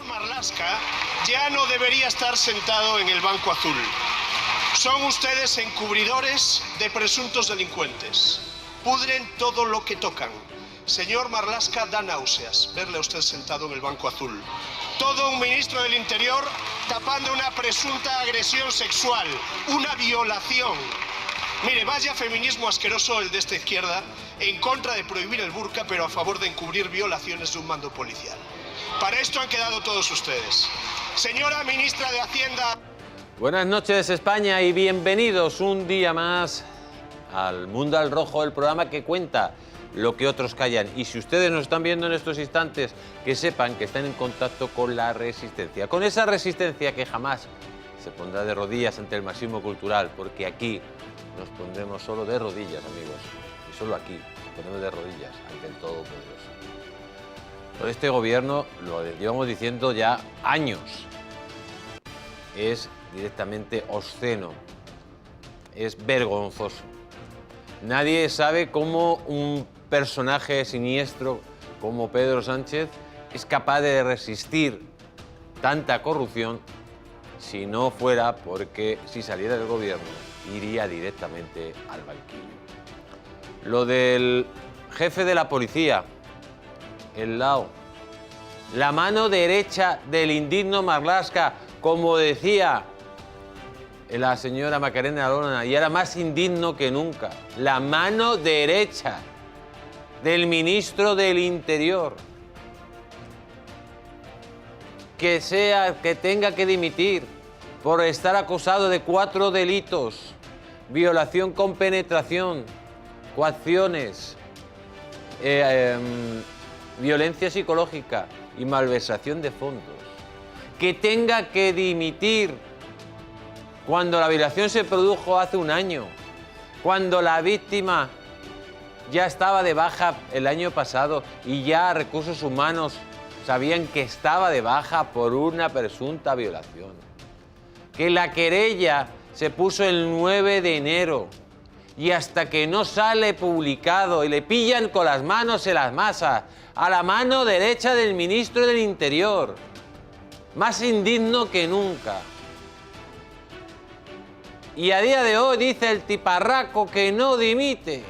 Marlaska ya no debería estar sentado en el banco azul. Son ustedes encubridores de presuntos delincuentes. Pudren todo lo que tocan. Señor Marlaska, da náuseas verle a usted sentado en el banco azul. Todo un ministro del Interior tapando una presunta agresión sexual, una violación. Mire, vaya feminismo asqueroso el de esta izquierda, en contra de prohibir el burka, pero a favor de encubrir violaciones de un mando policial. Para esto han quedado todos ustedes. Señora ministra de Hacienda... Buenas noches, España, y bienvenidos un día más al Mundo al Rojo, el programa que cuenta lo que otros callan. Y si ustedes nos están viendo en estos instantes, que sepan que están en contacto con la resistencia. Con esa resistencia que jamás se pondrá de rodillas ante el marxismo cultural, porque aquí nos pondremos solo de rodillas, amigos. Y solo aquí nos pondremos de rodillas ante el Todopoderoso. Por este gobierno, lo llevamos diciendo ya años, es directamente obsceno, es vergonzoso. Nadie sabe cómo un personaje siniestro como Pedro Sánchez es capaz de resistir tanta corrupción si no fuera porque, si saliera del gobierno, iría directamente al banquillo. Lo del jefe de la policía, el Lao, la mano derecha del indigno Marlaska, como decía la señora Macarena Olona, y era más indigno que nunca, la mano derecha del ministro del Interior, que tenga que dimitir por estar acusado de 4 delitos: violación con penetración, coacciones, violencia psicológica y malversación de fondos. Que tenga que dimitir cuando la violación se produjo hace un año, cuando la víctima ya estaba de baja el año pasado y ya Recursos Humanos sabían que estaba de baja por una presunta violación. Que la querella se puso el 9 de enero y hasta que no sale publicado y le pillan con las manos en las masas a la mano derecha del ministro del Interior, más indigno que nunca. Y a día de hoy dice el tiparraco que no dimite.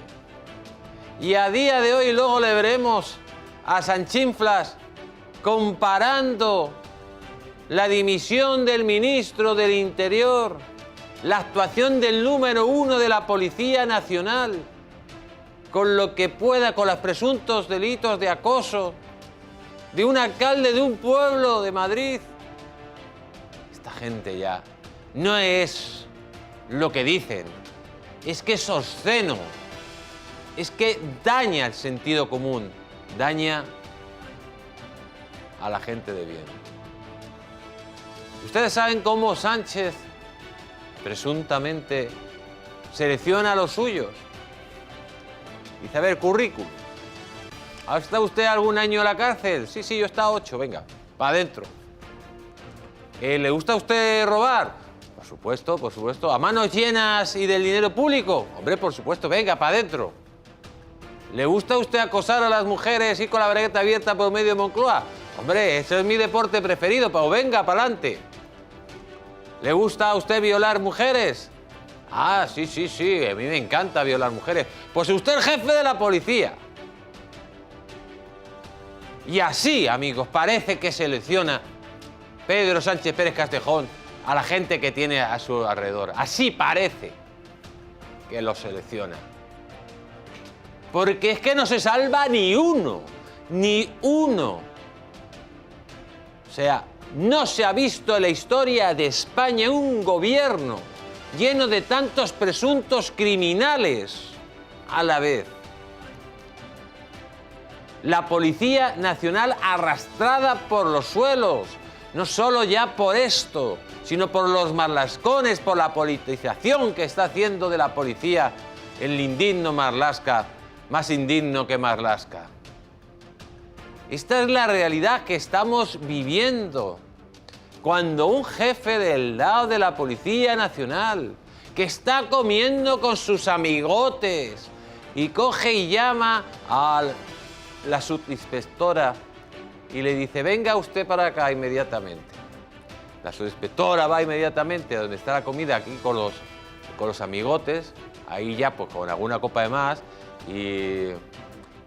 Y a día de hoy luego le veremos a Sanchinflas comparando la dimisión del ministro del Interior, la actuación del número 1 de la Policía Nacional, con lo que pueda, con los presuntos delitos de acoso de un alcalde de un pueblo de Madrid. Esta gente ya no es lo que dicen, es que es obsceno, es que daña el sentido común, daña a la gente de bien. Ustedes saben cómo Sánchez presuntamente selecciona a los suyos. Dice, a ver, currículum. ¿Ha estado usted algún año en la cárcel? Sí, yo he estado 8, venga, para adentro. ¿Le gusta a usted robar? Por supuesto. ¿A manos llenas y del dinero público? Hombre, por supuesto, venga, para adentro. ¿Le gusta a usted acosar a las mujeres y con la bragueta abierta por medio de Moncloa? Hombre, ese es mi deporte preferido, pues venga, para adelante. ¿Le gusta a usted violar mujeres? Ah, sí, a mí me encanta violar mujeres. Pues usted es jefe de la policía. Y así, amigos, parece que selecciona Pedro Sánchez Pérez Castejón a la gente que tiene a su alrededor. Así parece que lo selecciona. Porque es que no se salva ni uno. O sea, no se ha visto en la historia de España un gobierno lleno de tantos presuntos criminales a la vez. La Policía Nacional arrastrada por los suelos, no solo ya por esto, sino por los marlascones, por la politización que está haciendo de la policía el indigno Marlaska, más indigno que Marlaska. Esta es la realidad que estamos viviendo. Cuando un jefe del lado de la Policía Nacional, que está comiendo con sus amigotes, y coge y llama a la subinspectora y le dice, venga usted para acá inmediatamente. La subinspectora va inmediatamente a donde está la comida, aquí con los amigotes, ahí ya pues con alguna copa de más y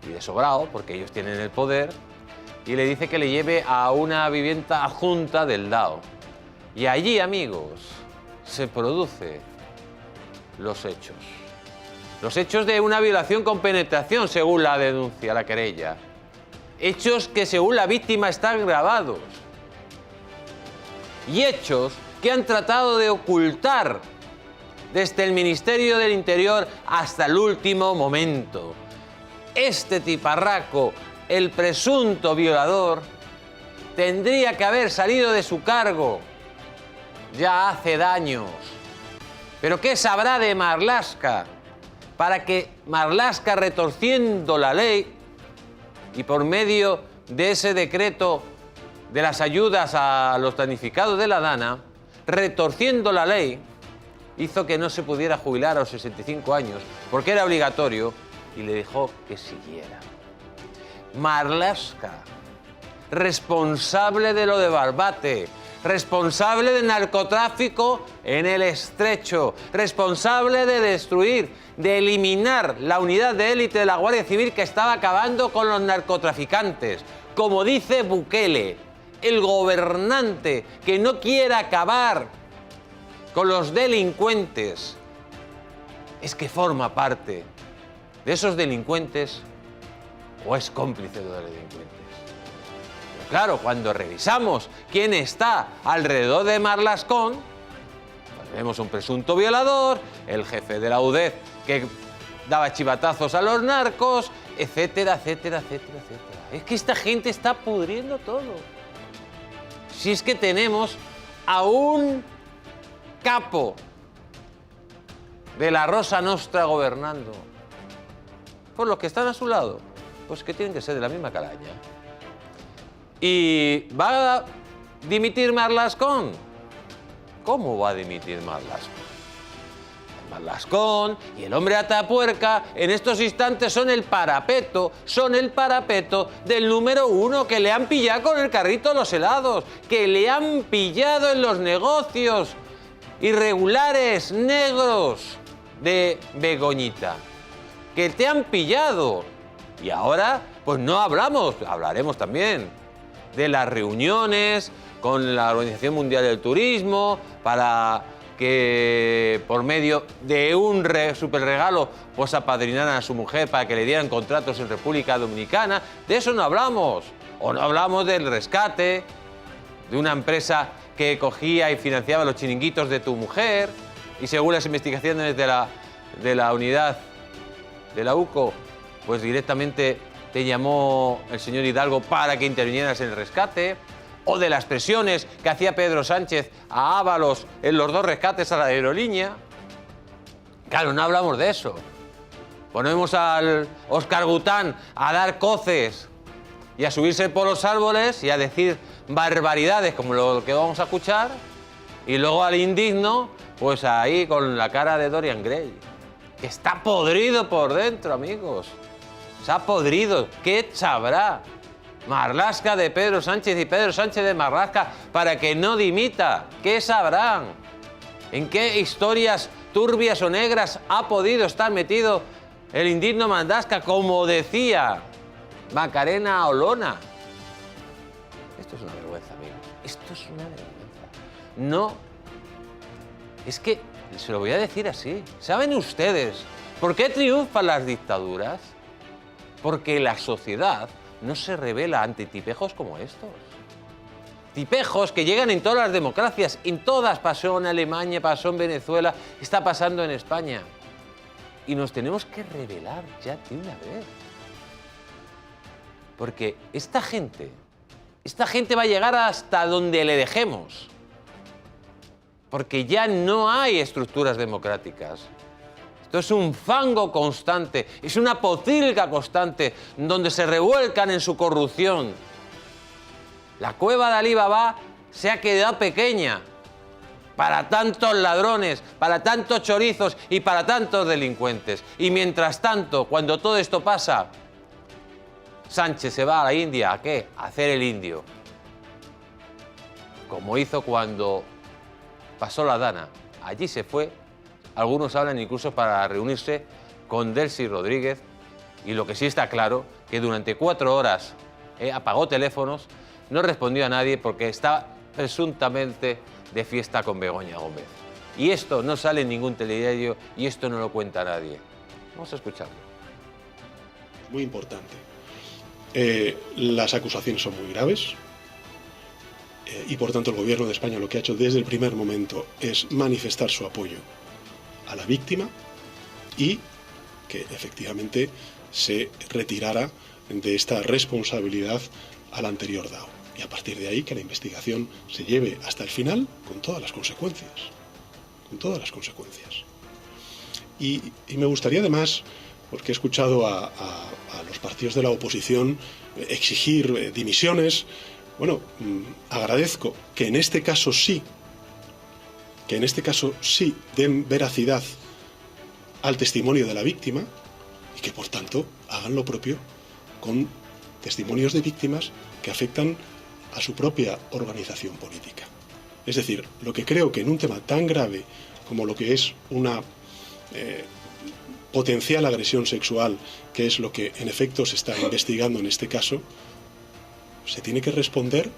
de sobrado, porque ellos tienen el poder, y le dice que le lleve a una vivienda adjunta del DAO. Y allí, amigos, se producen los hechos. Los hechos de una violación con penetración, según la denuncia, la querella. Hechos que, según la víctima, están grabados. Y hechos que han tratado de ocultar desde el Ministerio del Interior hasta el último momento. Este tiparraco, el presunto violador, tendría que haber salido de su cargo ya hace años. Pero ¿qué sabrá de Marlaska para que Marlaska, retorciendo la ley y por medio de ese decreto de las ayudas a los damnificados de la Dana, retorciendo la ley, hizo que no se pudiera jubilar a los 65 años, porque era obligatorio, y le dejó que siguiera? Marlaska, responsable de lo de Barbate, responsable de narcotráfico en el Estrecho, responsable de destruir, de eliminar la unidad de élite de la Guardia Civil que estaba acabando con los narcotraficantes. Como dice Bukele, el gobernante que no quiere acabar con los delincuentes es que forma parte de esos delincuentes o es cómplice de los delincuentes. Pero claro, cuando revisamos quién está alrededor de Marlascón, pues vemos un presunto violador, el jefe de la UDEF que daba chivatazos a los narcos, etcétera, etcétera, etcétera, etcétera. Es que esta gente está pudriendo todo. Si es que tenemos a un capo de la Rosa Nostra gobernando, por los que están a su lado, pues que tienen que ser de la misma calaña. ¿Y va a dimitir Marlascón? ¿Cómo va a dimitir Marlascón? Marlascón y el hombre Atapuerca en estos instantes son el parapeto del número uno, que le han pillado con el carrito de los helados, que le han pillado en los negocios irregulares negros de Begoñita, que te han pillado. Y ahora, pues no hablaremos también de las reuniones con la Organización Mundial del Turismo para que por medio de un superregalo pues apadrinaran a su mujer para que le dieran contratos en República Dominicana. De eso no hablamos. O no hablamos del rescate de una empresa que cogía y financiaba los chiringuitos de tu mujer y según las investigaciones de la unidad de la UCO, pues directamente te llamó el señor Hidalgo para que intervinieras en el rescate, o de las presiones que hacía Pedro Sánchez a Ábalos en los dos rescates a la aerolínea. Claro, no hablamos de eso. Ponemos al Óscar Gután a dar coces y a subirse por los árboles y a decir barbaridades como lo que vamos a escuchar, y luego al indigno, pues ahí con la cara de Dorian Gray, que está podrido por dentro, amigos. Se ha podrido. ¿Qué sabrá Marlaska de Pedro Sánchez y Pedro Sánchez de Marlaska para que no dimita? ¿Qué sabrán? ¿En qué historias turbias o negras ha podido estar metido el indigno Marlaska, como decía Macarena Olona? Esto es una vergüenza, amigos. Esto es una vergüenza. No, es que se lo voy a decir así. ¿Saben ustedes por qué triunfan las dictaduras? Porque la sociedad no se rebela ante tipejos como estos. Tipejos que llegan en todas las democracias, en todas. Pasó en Alemania, pasó en Venezuela, está pasando en España. Y nos tenemos que rebelar ya de una vez. Porque esta gente va a llegar hasta donde le dejemos. Porque ya no hay estructuras democráticas. Esto es un fango constante, es una pocilga constante donde se revuelcan en su corrupción. La cueva de Alí Baba se ha quedado pequeña para tantos ladrones, para tantos chorizos y para tantos delincuentes. Y mientras tanto, cuando todo esto pasa, Sánchez se va a la India, ¿a qué? A hacer el indio. Como hizo cuando pasó la Dana. Allí se fue, algunos hablan incluso para reunirse con Delcy Rodríguez, y lo que sí está claro, que durante 4 horas apagó teléfonos, no respondió a nadie porque está presuntamente de fiesta con Begoña Gómez. Y esto no sale en ningún telediario y esto no lo cuenta nadie. Vamos a escucharlo. Muy importante. Las acusaciones son muy graves y por tanto el Gobierno de España lo que ha hecho desde el primer momento es manifestar su apoyo a la víctima y que efectivamente se retirara de esta responsabilidad al anterior DAO. Y a partir de ahí que la investigación se lleve hasta el final con todas las consecuencias. Con todas las consecuencias. Y me gustaría además, porque he escuchado a los partidos de la oposición exigir dimisiones, bueno, agradezco que en este caso sí den veracidad al testimonio de la víctima y que por tanto hagan lo propio con testimonios de víctimas que afectan a su propia organización política. Es decir, lo que creo que en un tema tan grave como lo que es una potencial agresión sexual, que es lo que en efecto se está investigando en este caso, se tiene que responder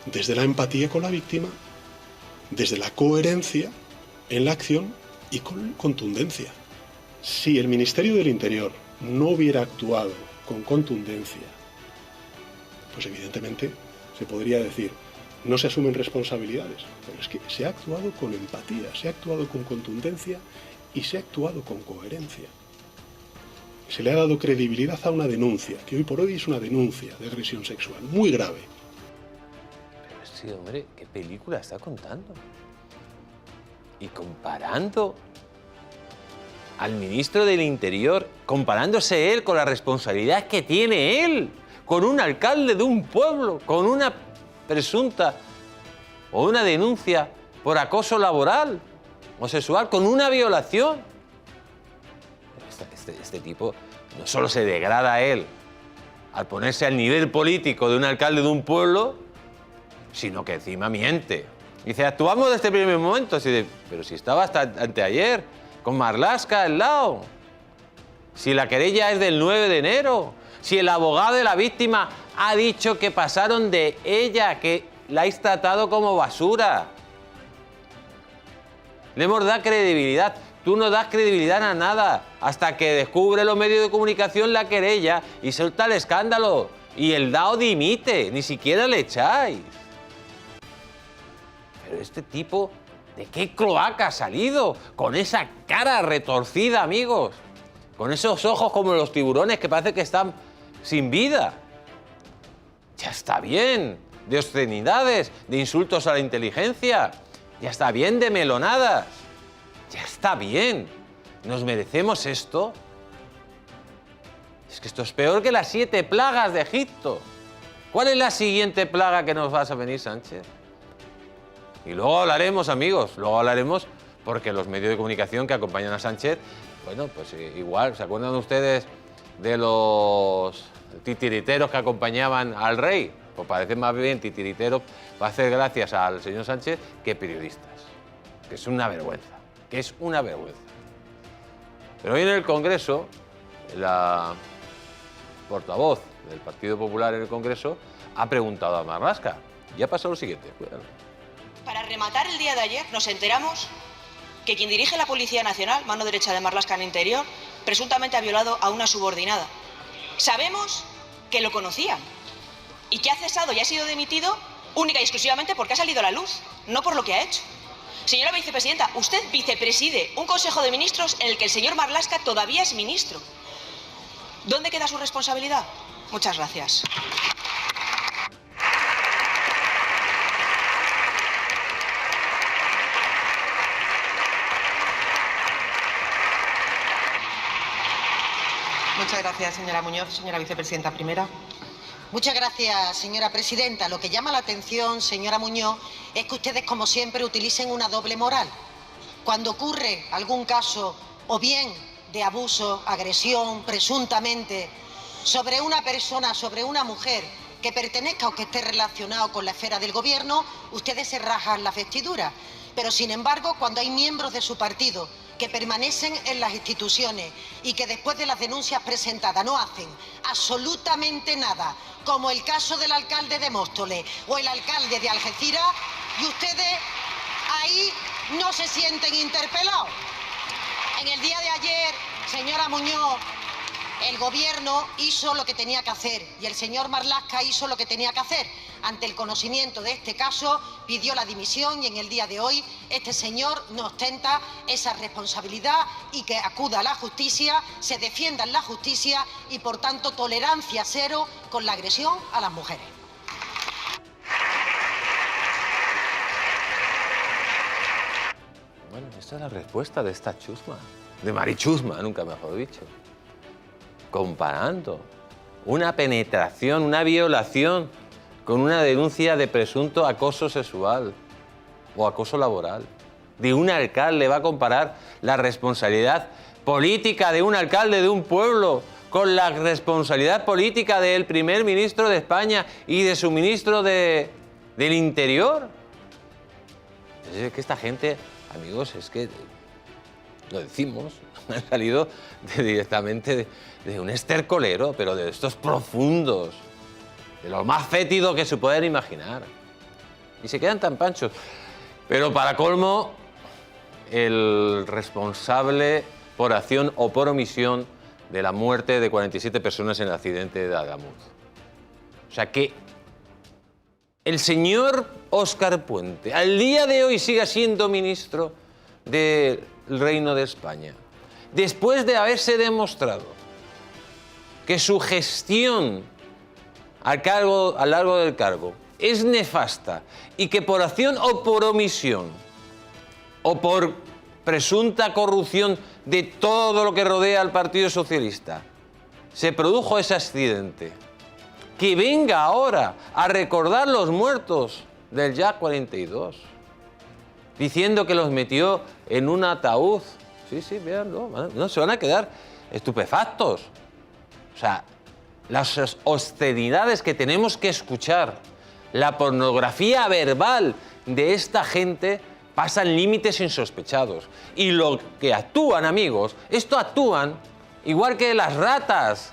desde la empatía con la víctima, desde la coherencia en la acción y con contundencia. Si el Ministerio del Interior no hubiera actuado con contundencia, pues evidentemente se podría decir, no se asumen responsabilidades, pero es que se ha actuado con empatía, se ha actuado con contundencia y se ha actuado con coherencia. Se le ha dado credibilidad a una denuncia, que hoy por hoy es una denuncia de agresión sexual, muy grave. Pero sí, hombre, ¿qué película está contando? Y comparando al ministro del Interior, comparándose él con la responsabilidad que tiene él, con un alcalde de un pueblo, con una presunta o una denuncia por acoso laboral o sexual, con una violación. Este tipo no solo se degrada a él al ponerse al nivel político de un alcalde de un pueblo, sino que encima miente. Dice, actuamos desde este primer momento, pero si estaba hasta anteayer, con Marlaska al lado. Si la querella es del 9 de enero, si el abogado de la víctima ha dicho que pasaron de ella, que la habéis tratado como basura. Le hemos dado credibilidad. Tú no das credibilidad a nada hasta que descubre los medios de comunicación la querella y suelta el escándalo. Y el DAO dimite, ni siquiera le echáis. Pero este tipo, ¿de qué cloaca ha salido? Con esa cara retorcida, amigos. Con esos ojos como los tiburones que parece que están sin vida. Ya está bien de obscenidades, de insultos a la inteligencia. Ya está bien de melonadas. Ya está bien. ¿Nos merecemos esto? Es que esto es peor que las 7 plagas de Egipto. ¿Cuál es la siguiente plaga que nos vas a venir, Sánchez? Y luego hablaremos, amigos, luego hablaremos porque los medios de comunicación que acompañan a Sánchez, bueno, pues igual, ¿se acuerdan ustedes de los titiriteros que acompañaban al rey? Pues parecen más bien titiriteros para hacer gracias al señor Sánchez que periodistas. Que es una vergüenza, que es una vergüenza. Pero hoy en el Congreso, la portavoz del Partido Popular en el Congreso ha preguntado a Marlaska. Y ha pasado lo siguiente, cuidado. Para rematar el día de ayer nos enteramos que quien dirige la Policía Nacional, mano derecha de Marlaska en el Interior, presuntamente ha violado a una subordinada. Sabemos que lo conocían y que ha cesado y ha sido dimitido única y exclusivamente porque ha salido a la luz, no por lo que ha hecho. Señora vicepresidenta, usted vicepreside un Consejo de Ministros en el que el señor Marlaska todavía es ministro. ¿Dónde queda su responsabilidad? Muchas gracias. Muchas gracias, señora Muñoz. Señora vicepresidenta primera. Muchas gracias, señora presidenta. Lo que llama la atención, señora Muñoz, es que ustedes, como siempre, utilicen una doble moral. Cuando ocurre algún caso, o bien de abuso, agresión, presuntamente, sobre una persona, sobre una mujer que pertenezca o que esté relacionado con la esfera del gobierno, ustedes se rajan la vestidura. Pero, sin embargo, cuando hay miembros de su partido que permanecen en las instituciones y que después de las denuncias presentadas no hacen absolutamente nada, como el caso del alcalde de Móstoles o el alcalde de Algeciras, y ustedes ahí no se sienten interpelados. En el día de ayer, señora Muñoz, el Gobierno hizo lo que tenía que hacer y el señor Marlaska hizo lo que tenía que hacer. Ante el conocimiento de este caso, pidió la dimisión y en el día de hoy este señor no ostenta esa responsabilidad y que acuda a la justicia, se defienda en la justicia y, por tanto, tolerancia cero con la agresión a las mujeres. Bueno, esta es la respuesta de esta chusma, de Marichusma, nunca mejor dicho. Comparando una penetración, una violación con una denuncia de presunto acoso sexual o acoso laboral de un alcalde. Va a comparar la responsabilidad política de un alcalde de un pueblo con la responsabilidad política del primer ministro de España y de su ministro del Interior. Es que esta gente, amigos, es que lo decimos, han salido directamente de un estercolero, pero de estos profundos, de lo más fétido que se pueden imaginar. Y se quedan tan panchos. Pero para colmo, el responsable por acción o por omisión de la muerte de 47 personas en el accidente de Adamuz. O sea que el señor Óscar Puente al día de hoy sigue siendo ministro del Reino de España, después de haberse demostrado que su gestión a lo largo del cargo es nefasta y que por acción o por omisión o por presunta corrupción de todo lo que rodea al Partido Socialista se produjo ese accidente, que venga ahora a recordar los muertos del Jack 42, diciendo que los metió en un ataúd. Sí, véanlo, no se van a quedar estupefactos. O sea, las obscenidades que tenemos que escuchar, la pornografía verbal de esta gente pasan límites insospechados. Y lo que actúan, amigos, esto actúan igual que las ratas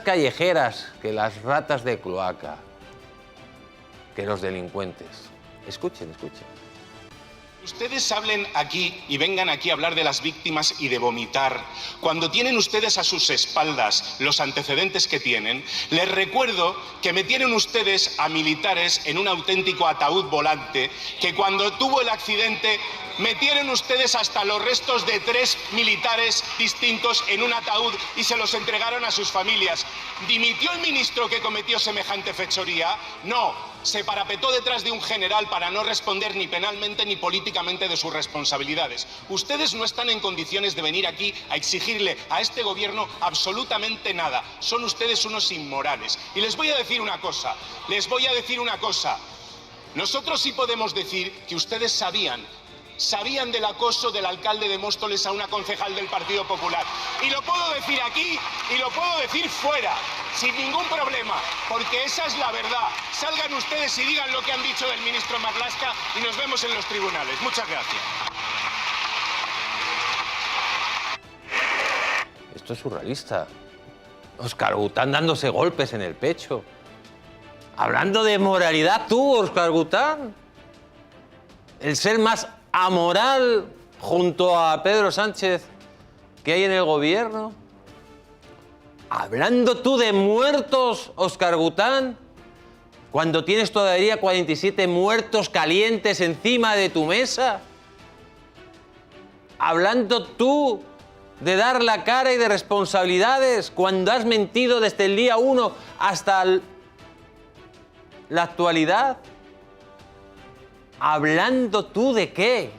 callejeras, que las ratas de cloaca, que los delincuentes. Escuchen. Ustedes hablen aquí y vengan aquí a hablar de las víctimas y de vomitar, cuando tienen ustedes a sus espaldas los antecedentes que tienen. Les recuerdo que metieron ustedes a militares en un auténtico ataúd volante, que cuando tuvo el accidente metieron ustedes hasta los restos de 3 militares distintos en un ataúd y se los entregaron a sus familias. ¿Dimitió el ministro que cometió semejante fechoría? No. Se parapetó detrás de un general para no responder ni penalmente ni políticamente de sus responsabilidades. Ustedes no están en condiciones de venir aquí a exigirle a este gobierno absolutamente nada. Son ustedes unos inmorales. Y les voy a decir una cosa. Nosotros sí podemos decir que ustedes sabían del acoso del alcalde de Móstoles a una concejal del Partido Popular. Y lo puedo decir aquí y lo puedo decir fuera, sin ningún problema, porque esa es la verdad. Salgan ustedes y digan lo que han dicho del ministro Marlaska y nos vemos en los tribunales. Muchas gracias. Esto es surrealista. Óscar Gután dándose golpes en el pecho. Hablando de moralidad tú, Óscar Gután. El ser más amoral junto a Pedro Sánchez que hay en el gobierno. Hablando tú de muertos, Óscar Gután, cuando tienes todavía 47 muertos calientes encima de tu mesa. Hablando tú de dar la cara y de responsabilidades cuando has mentido desde el día 1 hasta la actualidad. ¿Hablando tú de qué?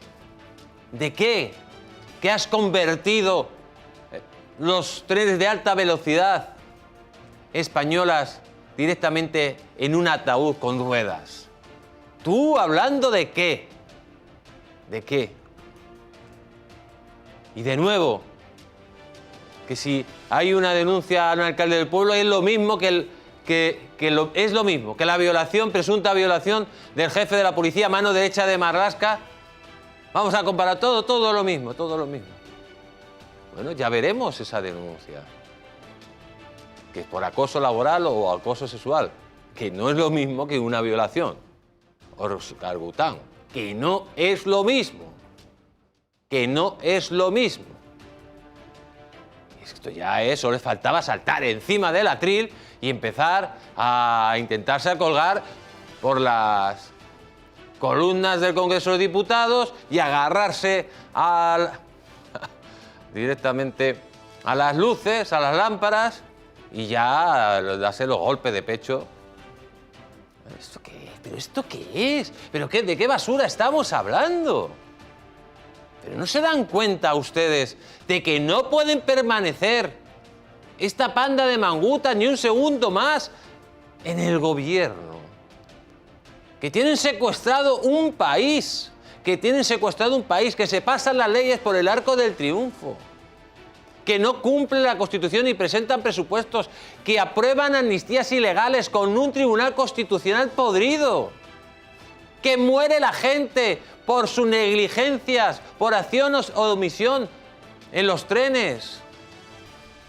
¿De qué? ¿Que has convertido los trenes de alta velocidad españolas directamente en un ataúd con ruedas? ¿Tú hablando de qué? ¿De qué? Y de nuevo, que si hay una denuncia a un alcalde del pueblo es lo mismo es lo mismo que la violación, presunta violación del jefe de la policía, mano derecha de Marlaska. Vamos a comparar todo lo mismo, todo lo mismo. Bueno, ya veremos esa denuncia, que es por acoso laboral o acoso sexual, que no es lo mismo que una violación. Óscar Bután, que no es lo mismo, que no es lo mismo. Esto ya es, solo les faltaba saltar encima del atril y empezar a intentarse colgar por las columnas del Congreso de Diputados y agarrarse directamente a las luces, a las lámparas y ya darse los golpes de pecho. ¿Esto qué es? ¿Pero esto qué es? ¿Pero qué, de qué basura estamos hablando? ¿Pero no se dan cuenta ustedes de que no pueden permanecer esta panda de mangutas ni un segundo más en el gobierno? Que tienen secuestrado un país, que se pasan las leyes por el arco del triunfo, que no cumplen la Constitución y presentan presupuestos, que aprueban amnistías ilegales con un tribunal constitucional podrido, que muere la gente por sus negligencias, por acción o omisión en los trenes.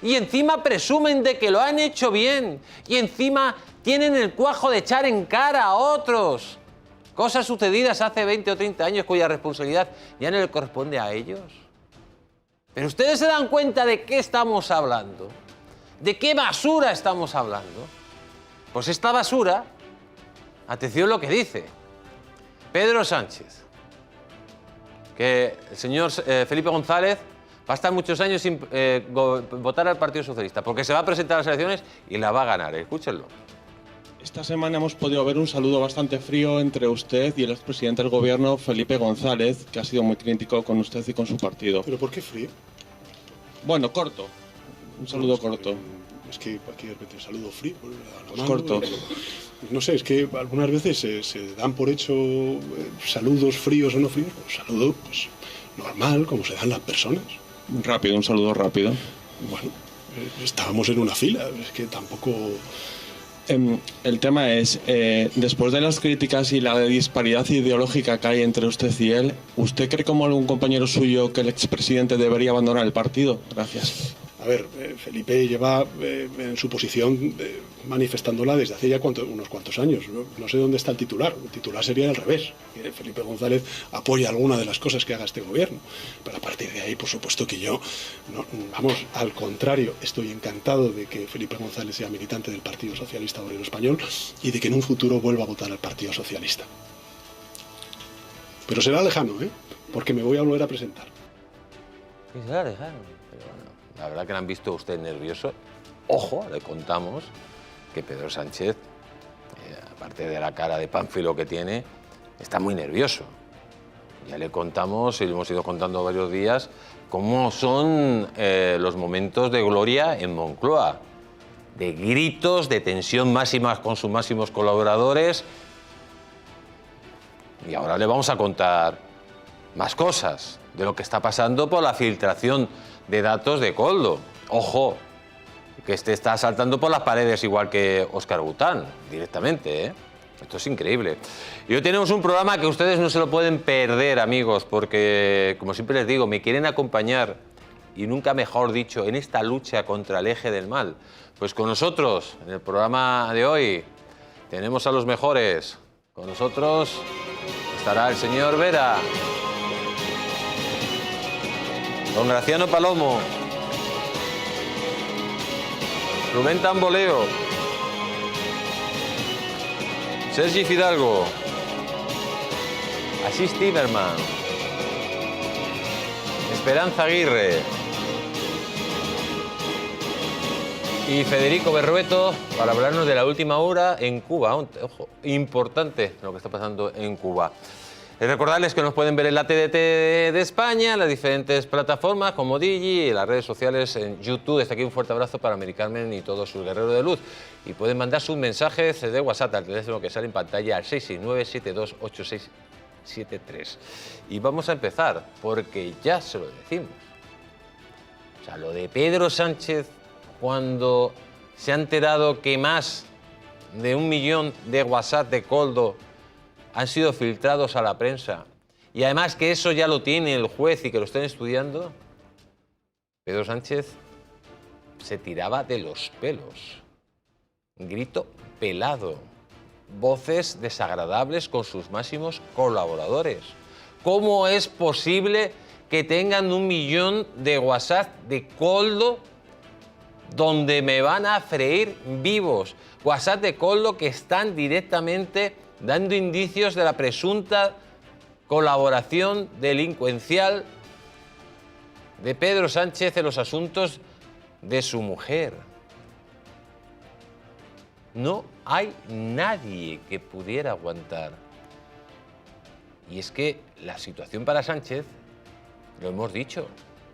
Y encima presumen de que lo han hecho bien. Y encima tienen el cuajo de echar en cara a otros cosas sucedidas hace 20 o 30 años cuya responsabilidad ya no le corresponde a ellos. Pero ustedes se dan cuenta de qué estamos hablando. ¿De qué basura estamos hablando? Pues esta basura, atención lo que dice Pedro Sánchez, que el señor Felipe González va a estar muchos años sin votar al Partido Socialista, porque se va a presentar a las elecciones y la va a ganar. Escúchenlo. Esta semana hemos podido ver un saludo bastante frío entre usted y el expresidente del Gobierno, Felipe González, que ha sido muy crítico con usted y con su partido. ¿Pero por qué frío? Bueno, corto. Un saludo corto. Es que aquí de repente saludo frío. Pues corto. No sé, es que algunas veces se dan por hecho saludos fríos o no fríos. Un saludo, pues, normal, como se dan las personas. Rápido, un saludo rápido. Bueno, estábamos en una fila, es que tampoco... El tema es, después de las críticas y la disparidad ideológica que hay entre usted y él, ¿usted cree como algún compañero suyo que el expresidente debería abandonar el partido? Gracias. A ver, Felipe lleva en su posición manifestándola desde hace ya unos cuantos años. No sé dónde está el titular. El titular sería al revés. Que Felipe González apoya alguna de las cosas que haga este gobierno. Pero a partir de ahí, por supuesto que yo, vamos, al contrario, estoy encantado de que Felipe González sea militante del Partido Socialista Obrero Español y de que en un futuro vuelva a votar al Partido Socialista. Pero será lejano, porque me voy a volver a presentar. Sí, será lejano. La verdad que le han visto usted nervioso. Ojo, le contamos que Pedro Sánchez, aparte de la cara de pánfilo que tiene, está muy nervioso. Ya le contamos, y le hemos ido contando varios días, cómo son los momentos de gloria en Moncloa. De gritos, de tensión máxima con sus máximos colaboradores. Y ahora le vamos a contar más cosas de lo que está pasando por la filtración de datos de Koldo. Ojo, que este está saltando por las paredes igual que Óscar Bután, directamente, Esto es increíble. Y hoy tenemos un programa que ustedes no se lo pueden perder, amigos, porque, como siempre les digo, me quieren acompañar, y nunca mejor dicho, en esta lucha contra el eje del mal. Pues con nosotros, en el programa de hoy, tenemos a los mejores. Con nosotros estará el señor Vera, don Graciano Palomo, Rubén Tamboleo, Sergi Fidalgo, Asís Timerman, Esperanza Aguirre y Federico Berrueto para hablarnos de la última hora en Cuba. Ojo, importante lo que está pasando en Cuba. Recordarles que nos pueden ver en la TDT de España, en las diferentes plataformas como Digi y en las redes sociales en YouTube. Desde aquí un fuerte abrazo para Mari Carmen y todos sus guerreros de luz. Y pueden mandar sus mensajes de WhatsApp al teléfono que sale en pantalla al 669-728673. Y vamos a empezar, porque ya se lo decimos. sea, lo de Pedro Sánchez, cuando se ha enterado que más de 1 millón de WhatsApp de Koldo han sido filtrados a la prensa, y además que eso ya lo tiene el juez y que lo estén estudiando, Pedro Sánchez se tiraba de los pelos. Grito pelado. Voces desagradables con sus máximos colaboradores. ¿Cómo es posible que tengan 1 millón de WhatsApp de Koldo donde me van a freír vivos? WhatsApp de Koldo que están directamente dando indicios de la presunta colaboración delincuencial de Pedro Sánchez en los asuntos de su mujer. No hay nadie que pudiera aguantar. Y es que la situación para Sánchez, lo hemos dicho,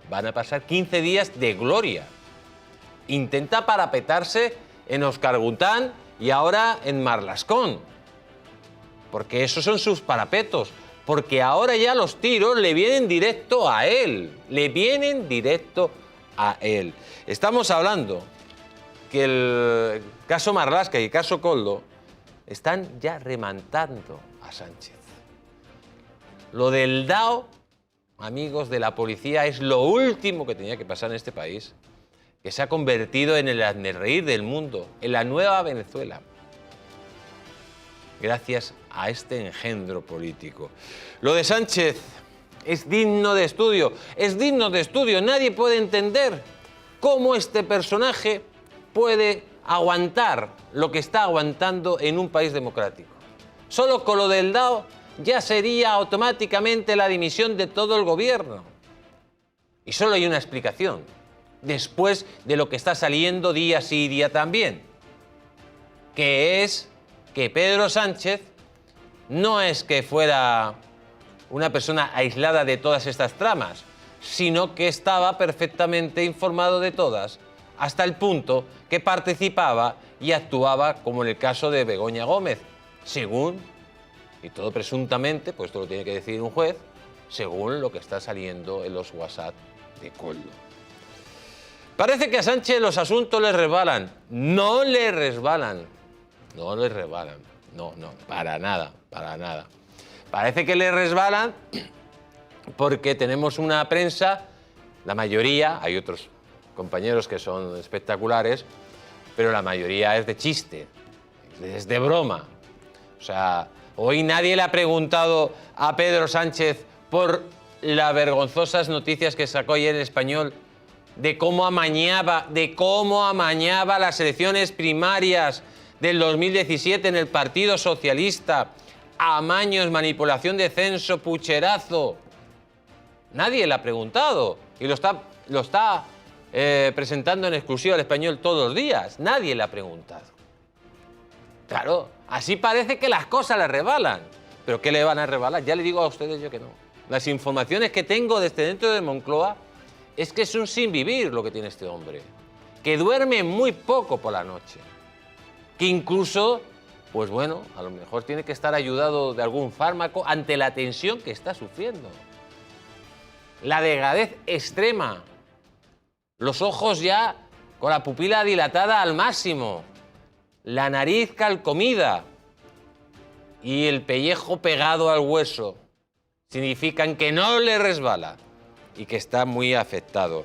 van a pasar 15 días de gloria. Intenta parapetarse en Óscar Gután y ahora en Marlaskón, porque esos son sus parapetos, porque ahora ya los tiros le vienen directo a él, le vienen directo a él. Estamos hablando que el caso Marlaska y el caso Koldo están ya rematando a Sánchez. Lo del DAO, amigos de la policía, es lo último que tenía que pasar en este país, que se ha convertido en el hazmerreír del mundo, en la nueva Venezuela, gracias a este engendro político. Lo de Sánchez es digno de estudio, es digno de estudio. Nadie puede entender cómo este personaje puede aguantar lo que está aguantando en un país democrático. Solo con lo del DAO ya sería automáticamente la dimisión de todo el gobierno. Y solo hay una explicación, después de lo que está saliendo día sí y día también, que es que Pedro Sánchez no es que fuera una persona aislada de todas estas tramas, sino que estaba perfectamente informado de todas, hasta el punto que participaba y actuaba como en el caso de Begoña Gómez, según, y todo presuntamente, pues esto lo tiene que decir un juez, según lo que está saliendo en los WhatsApp de Koldo. Parece que a Sánchez los asuntos le resbalan. No le resbalan. No le resbalan. No, para nada, para nada. Parece que le resbalan porque tenemos una prensa, la mayoría, hay otros compañeros que son espectaculares, pero la mayoría es de chiste, es de broma. O sea, hoy nadie le ha preguntado a Pedro Sánchez por las vergonzosas noticias que sacó ayer en Español de cómo amañaba las elecciones primarias del 2017 en el Partido Socialista. Amaños, manipulación de censo, pucherazo. Nadie le ha preguntado y lo está presentando en exclusiva al Español todos los días. Nadie le ha preguntado. Claro, así parece que las cosas le resbalan. ¿Pero qué le van a resbalar? Ya le digo a ustedes yo que no. Las informaciones que tengo desde dentro de Moncloa es que es un sin vivir lo que tiene este hombre. Que duerme muy poco por la noche. Que incluso, pues bueno, a lo mejor tiene que estar ayudado de algún fármaco ante la tensión que está sufriendo. La delgadez extrema. Los ojos ya con la pupila dilatada al máximo. La nariz calcomida y el pellejo pegado al hueso significan que no le resbala y que está muy afectado.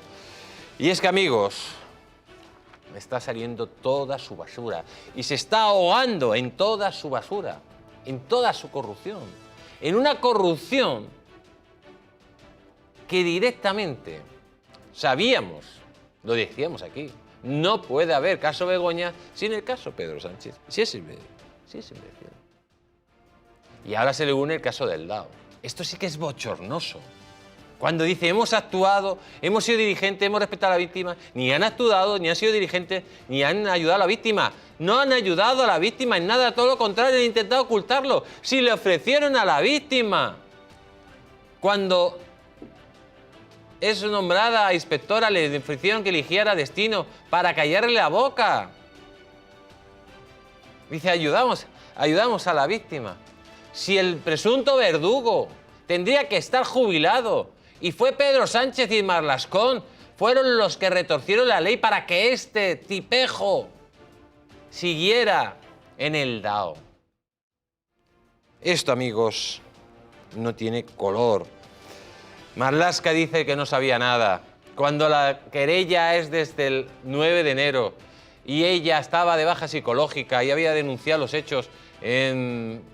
Y es que, amigos, me está saliendo toda su basura y se está ahogando en toda su basura, en toda su corrupción, en una corrupción que directamente sabíamos, lo decíamos aquí, no puede haber caso Begoña sin el caso Pedro Sánchez. Sí es imbécil. Y ahora se le une el caso del DAO. Esto sí que es bochornoso. Cuando dice, hemos actuado, hemos sido dirigentes, hemos respetado a la víctima, ni han actuado, ni han sido dirigentes, ni han ayudado a la víctima. No han ayudado a la víctima en nada, todo lo contrario, han intentado ocultarlo. Si le ofrecieron a la víctima, cuando es nombrada inspectora, le ofrecieron que eligiera destino para callarle la boca. Dice, ayudamos a la víctima. Si el presunto verdugo tendría que estar jubilado y fue Pedro Sánchez y Marlaskón, fueron los que retorcieron la ley para que este tipejo siguiera en el DAO. Esto, amigos, no tiene color. Marlaska dice que no sabía nada, cuando la querella es desde el 9 de enero y ella estaba de baja psicológica y había denunciado los hechos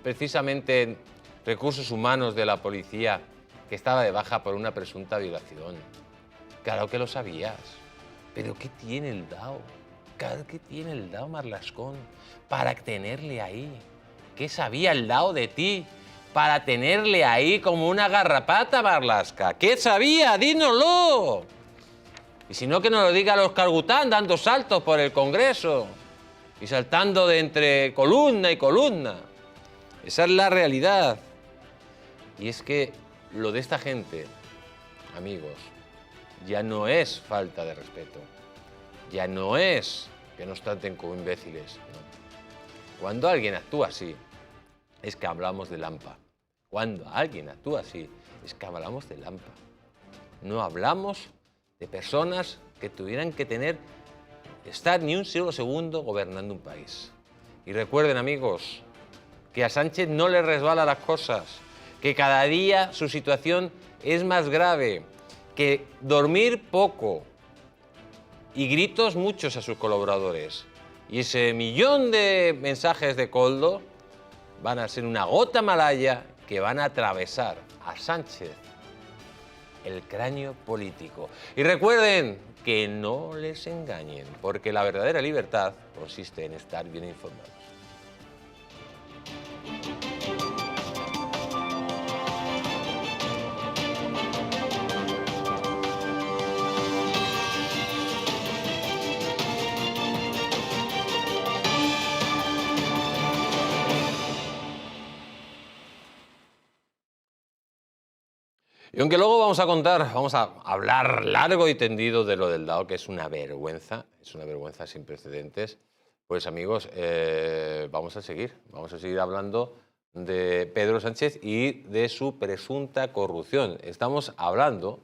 precisamente en recursos humanos de la policía, que estaba de baja por una presunta violación. Claro que lo sabías, pero ¿qué tiene el DAO? Claro que tiene el DAO, Marlascón, para tenerle ahí. ¿Qué sabía el DAO de ti para tenerle ahí como una garrapata, Marlaska? ¿Qué sabía? ¡Dínoslo! Y si no, que nos lo diga los Cargután dando saltos por el Congreso y saltando de entre columna y columna. Esa es la realidad. Y es que lo de esta gente, amigos, ya no es falta de respeto. Ya no es que nos traten como imbéciles. No. Cuando alguien actúa así, es que hablamos de Lampa. Cuando alguien actúa así, es que hablamos de Lampa. No hablamos de personas que tuvieran que estar ni un solo segundo gobernando un país. Y recuerden, amigos, que a Sánchez no le resbalan las cosas, que cada día su situación es más grave, que dormir poco y gritos muchos a sus colaboradores. Y ese millón de mensajes de Koldo van a ser una gota malaya que van a atravesar a Sánchez el cráneo político. Y recuerden que no les engañen, porque la verdadera libertad consiste en estar bien informados. Y aunque luego vamos a hablar largo y tendido de lo del DAO, que es una vergüenza sin precedentes, pues amigos, vamos a seguir hablando de Pedro Sánchez y de su presunta corrupción. Estamos hablando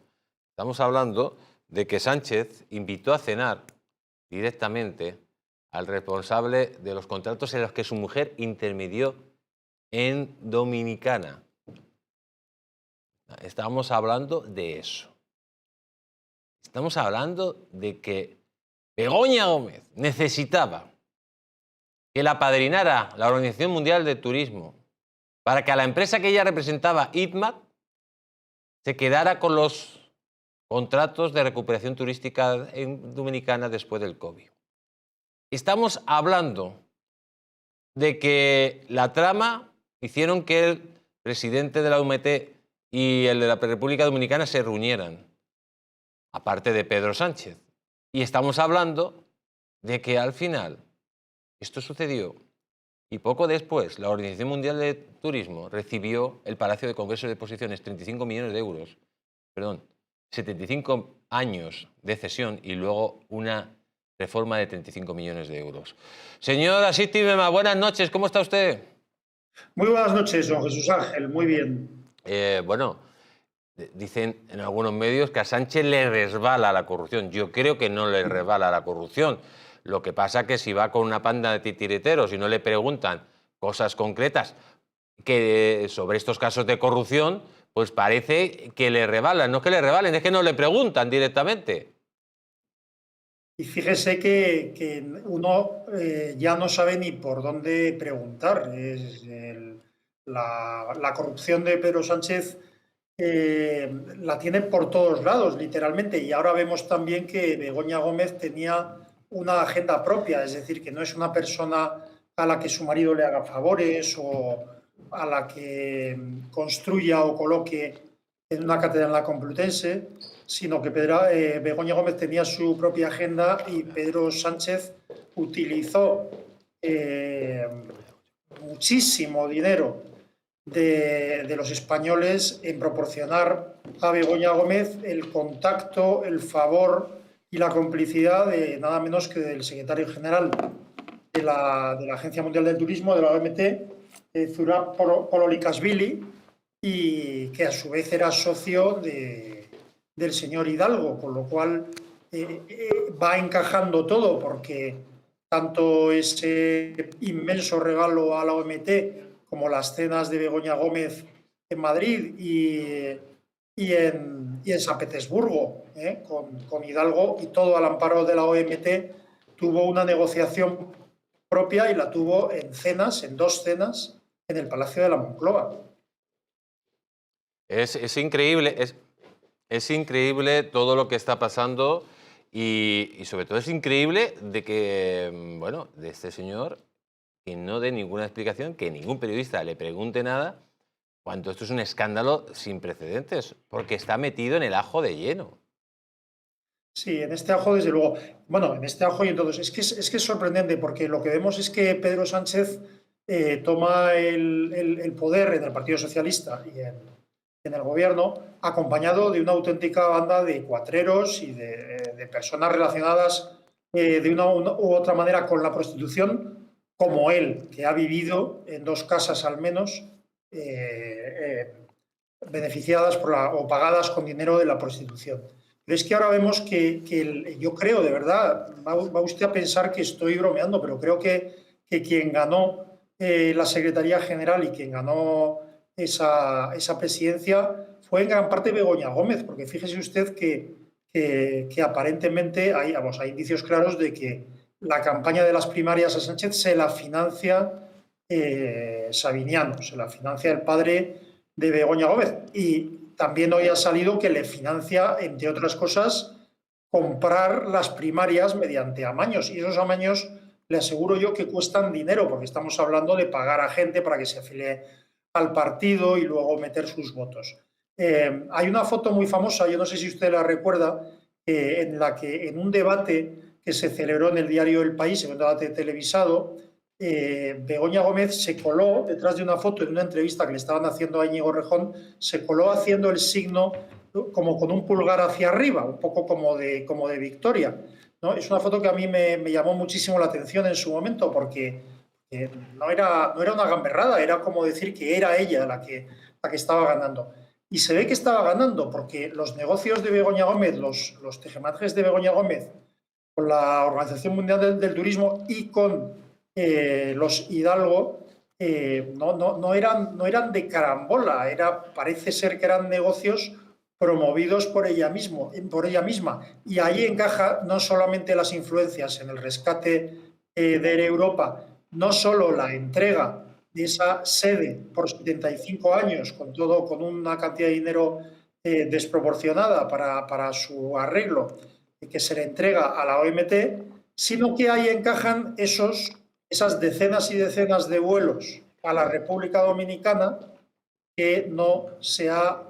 de que Sánchez invitó a cenar directamente al responsable de los contratos en los que su mujer intermedió en Dominicana. Estamos hablando de eso. Estamos hablando de que Begoña Gómez necesitaba que la apadrinara la Organización Mundial de Turismo para que a la empresa que ella representaba, ITMAT, se quedara con los contratos de recuperación turística en Dominicana después del COVID. Estamos hablando de que la trama hicieron que el presidente de la UMT y el de la República Dominicana se reunieran, aparte de Pedro Sánchez. Y estamos hablando de que al final esto sucedió y poco después la Organización Mundial de Turismo recibió el Palacio de Congreso de Exposiciones 35 millones de euros, 75 años de cesión y luego una reforma de 35 millones de euros. Señor Asís Timema, buenas noches, ¿cómo está usted? Muy buenas noches, don Jesús Ángel, muy bien. Bueno, dicen en algunos medios que a Sánchez le resbala la corrupción. Yo creo que no le resbala la corrupción. Lo que pasa es que si va con una panda de titireteros y no le preguntan cosas concretas sobre estos casos de corrupción, pues parece que le rebalan. No es que le rebalen, es que no le preguntan directamente. Y fíjese que uno ya no sabe ni por dónde preguntar. La corrupción de Pedro Sánchez la tiene por todos lados, literalmente. Y ahora vemos también que Begoña Gómez tenía una agenda propia, es decir, que no es una persona a la que su marido le haga favores o a la que construya o coloque en una cátedra en la Complutense, sino que Begoña Gómez tenía su propia agenda y Pedro Sánchez utilizó muchísimo dinero de los españoles en proporcionar a Begoña Gómez el contacto, el favor y la complicidad de nada menos que del secretario general de la Agencia Mundial del Turismo, de la OMT, Zurab Pololikashvili, y que a su vez era socio del señor Hidalgo, con lo cual va encajando todo, porque tanto ese inmenso regalo a la OMT como las cenas de Begoña Gómez en Madrid y en San Petersburgo, con Hidalgo, y todo al amparo de la OMT, tuvo una negociación propia y la tuvo en cenas, en 2 cenas, en el Palacio de la Moncloa. Es increíble, es increíble todo lo que está pasando y sobre todo es increíble de que, bueno, de este señor que no dé ninguna explicación, que ningún periodista le pregunte nada, cuando esto es un escándalo sin precedentes, porque está metido en el ajo de lleno. Sí, en este ajo, desde luego. Bueno, en este ajo y en todos. Es que es sorprendente, porque lo que vemos es que Pedro Sánchez toma el poder en el Partido Socialista y en el Gobierno, acompañado de una auténtica banda de cuatreros y de personas relacionadas de una u otra manera con la prostitución, como él, que ha vivido en 2 casas al menos, beneficiadas o pagadas con dinero de la prostitución. Pero es que ahora vemos que yo creo, de verdad, va usted a pensar que estoy bromeando, pero creo que quien ganó la Secretaría General y quien ganó esa presidencia fue en gran parte Begoña Gómez, porque fíjese usted que aparentemente hay indicios claros de que la campaña de las primarias a Sánchez se la financia Sabiniano, se la financia el padre de Begoña Gómez. Y también hoy ha salido que le financia, entre otras cosas, comprar las primarias mediante amaños. Y esos amaños, le aseguro yo, que cuestan dinero, porque estamos hablando de pagar a gente para que se afilie al partido y luego meter sus votos. Hay una foto muy famosa, yo no sé si usted la recuerda, en la que en un debate que se celebró en el diario El País, en un debate televisado, Begoña Gómez se coló detrás de una foto en una entrevista que le estaban haciendo a Íñigo Rejón, se coló haciendo el signo como con un pulgar hacia arriba, un poco como de victoria, ¿no? Es una foto que a mí me llamó muchísimo la atención en su momento, porque no era una gamberrada, era como decir que era ella la que estaba ganando. Y se ve que estaba ganando, porque los negocios de Begoña Gómez, los tejemanejes de Begoña Gómez, con la Organización Mundial del Turismo y con los Hidalgo, no eran de carambola, parece ser que eran negocios promovidos por ella misma. Y ahí encaja no solamente las influencias en el rescate de Europa, no solo la entrega de esa sede por 75 años, con una cantidad de dinero desproporcionada para su arreglo, que se le entrega a la OMT, sino que ahí encajan esas decenas y decenas de vuelos a la República Dominicana que no se ha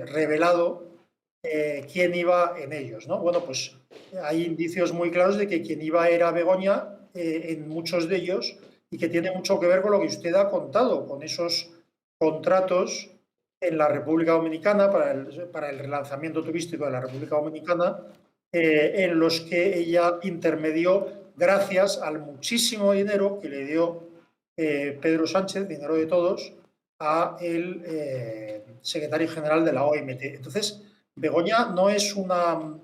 revelado quién iba en ellos, ¿no? Bueno, pues hay indicios muy claros de que quien iba era Begoña en muchos de ellos, y que tiene mucho que ver con lo que usted ha contado, con esos contratos en la República Dominicana para el relanzamiento turístico de la República Dominicana, en los que ella intermedió gracias al muchísimo dinero que le dio Pedro Sánchez, dinero de todos, a el secretario general de la OMT. Entonces, Begoña no es una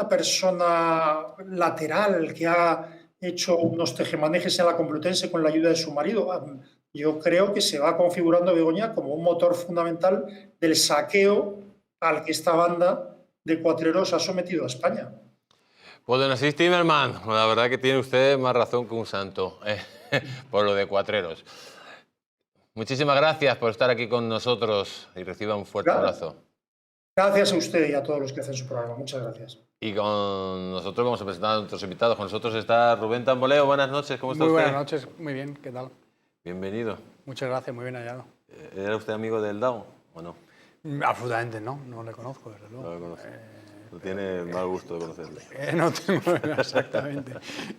persona lateral que ha hecho unos tejemanejes en la Complutense con la ayuda de su marido. Yo creo que se va configurando Begoña como un motor fundamental del saqueo al que esta banda de cuatreros ha sometido a España. Pues don Asís Timerman, la verdad que tiene usted más razón que un santo por lo de cuatreros. Muchísimas gracias por estar aquí con nosotros y reciba un fuerte abrazo. Gracias a usted y a todos los que hacen su programa. Muchas gracias. Y con nosotros vamos a presentar a nuestros invitados. Con nosotros está Rubén Tamboleo. Buenas noches, ¿cómo está usted? Muy buenas noches, muy bien, ¿qué tal? Bienvenido. Muchas gracias, muy bien hallado. ¿Era usted amigo del DAO o no? Absolutamente no, no le conozco, desde luego. No le conoce. No tiene el mal gusto de conocerle. No tengo, exactamente,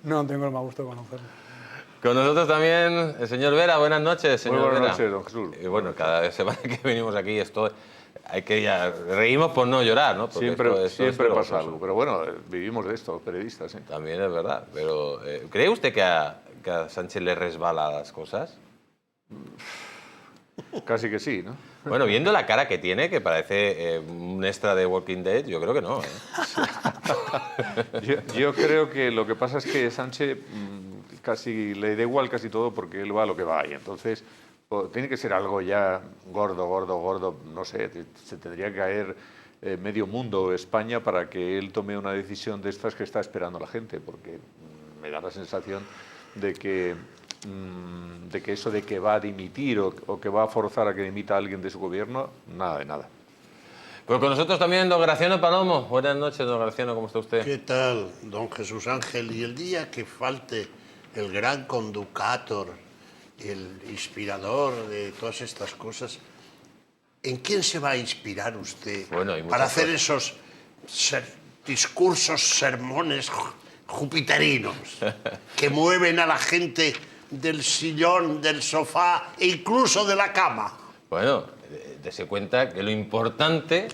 no tengo el mal gusto de conocerle. Con nosotros también el señor Vera. Buenas noches, señor Muy buenas Vera. noches, don Jesús. Y bueno, cada semana que venimos aquí hay que ya reímos por no llorar, ¿no? Porque siempre pasa algo, pero bueno, vivimos de esto, periodistas. ¿eh? También es verdad, pero ¿cree usted que a Sánchez le resbala las cosas? Casi que sí, ¿no? Bueno, viendo la cara que tiene, que parece un extra de Walking Dead, yo creo que no. Yo creo que lo que pasa es que Sánchez casi le da igual casi todo porque él va a lo que va. Y entonces tiene que ser algo ya gordo, no sé, se tendría que caer medio mundo, España, para que él tome una decisión de estas que está esperando la gente, porque me da la sensación de que eso de que va a dimitir o que va a forzar a que dimita a alguien de su gobierno, nada de nada. Pues con nosotros también don Graciano Palomo. Buenas noches, don Graciano, ¿cómo está usted? ¿Qué tal, don Jesús Ángel? Y el día que falte el gran conducator, el inspirador de todas estas cosas, ¿en quién se va a inspirar usted para hacer esos discursos, sermones jupiterinos que mueven a la gente del sillón, del sofá e incluso de la cama? Bueno, dése cuenta que lo importante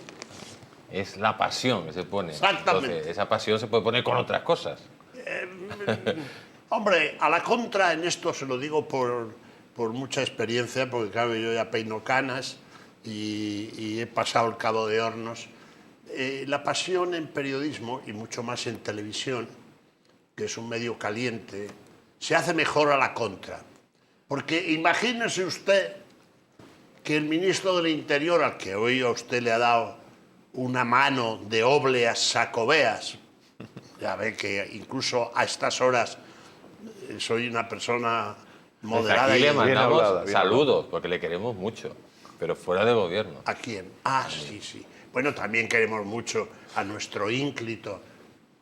es la pasión que se pone. Exactamente. Entonces, esa pasión se puede poner con otras cosas. Hombre, a la contra, en esto se lo digo por mucha experiencia, porque claro, yo ya peino canas y he pasado el Cabo de Hornos. La pasión en periodismo, y mucho más en televisión, que es un medio caliente, se hace mejor a la contra. Porque imagínese usted que el ministro del Interior, al que hoy a usted le ha dado una mano de óbleas sacobeas, ya ve que incluso a estas horas soy una persona moderada. Aquí y le mandamos hablada, saludos, porque le queremos mucho, pero fuera de gobierno. ¿A quién? Ah, sí, sí. Bueno, también queremos mucho a nuestro ínclito.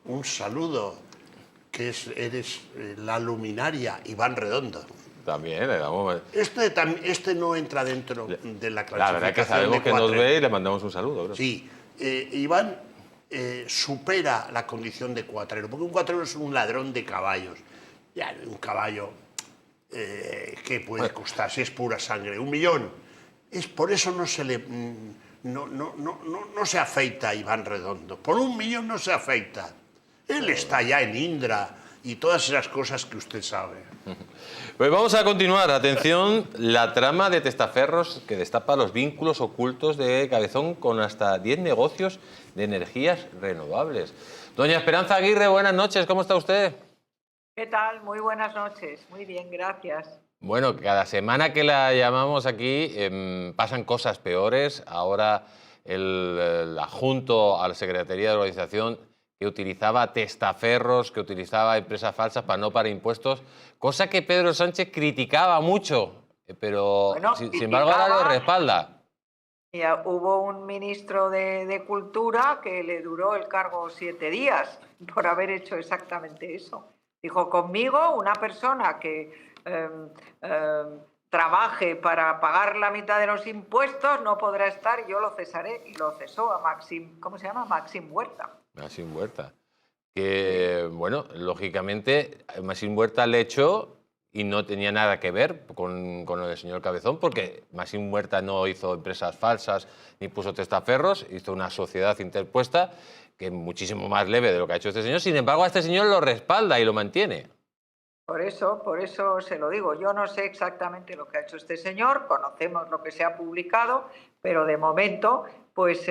Un saludo, que eres la luminaria, Iván Redondo. También le damos... Este no entra dentro de la clasificación. La verdad es que sabemos que nos ve y le mandamos un saludo. Bro. Sí. Iván supera la condición de cuatrero, porque un cuatrero es un ladrón de caballos. Ya, un caballo, ¿qué puede costar? Si es pura sangre, 1 millón. Por eso no se le... No se afeita Iván Redondo. Por 1 millón no se afeita. Él está ya en Indra y todas esas cosas que usted sabe. Pues vamos a continuar. Atención, la trama de testaferros que destapa los vínculos ocultos de Cabezón con hasta 10 negocios de energías renovables. Doña Esperanza Aguirre, buenas noches. ¿Cómo está usted? ¿Qué tal? Muy buenas noches. Muy bien, gracias. Bueno, cada semana que la llamamos aquí pasan cosas peores. Ahora el adjunto a la Secretaría de Organización que utilizaba testaferros, que utilizaba empresas falsas para no pagar impuestos, cosa que Pedro Sánchez criticaba mucho, pero bueno, sin embargo ahora lo respalda. Ya hubo un ministro de Cultura que le duró el cargo 7 días por haber hecho exactamente eso. Dijo, conmigo una persona que trabaje para pagar la mitad de los impuestos no podrá estar y yo lo cesaré. Y lo cesó a Maxim, ¿cómo se llama? Maxim Huerta. Maxim Huerta. Que, bueno, lógicamente, Maxim Huerta le echó y no tenía nada que ver con el señor Cabezón, porque Maxim Huerta no hizo empresas falsas ni puso testaferros, hizo una sociedad interpuesta que es muchísimo más leve de lo que ha hecho este señor. Sin embargo, a este señor lo respalda y lo mantiene. Por eso se lo digo. Yo no sé exactamente lo que ha hecho este señor, conocemos lo que se ha publicado, pero de momento pues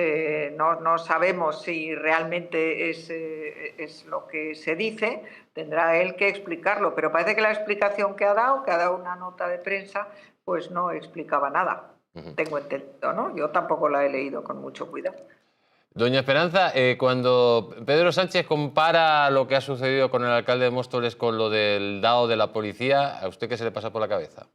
no sabemos si realmente es lo que se dice. Tendrá él que explicarlo, pero parece que la explicación que ha dado una nota de prensa, pues no explicaba nada. Tengo entendido, ¿no? Yo tampoco la he leído con mucho cuidado. Doña Esperanza, cuando Pedro Sánchez compara lo que ha sucedido con el alcalde de Móstoles con lo del DAO de la policía, ¿a usted qué se le pasa por la cabeza?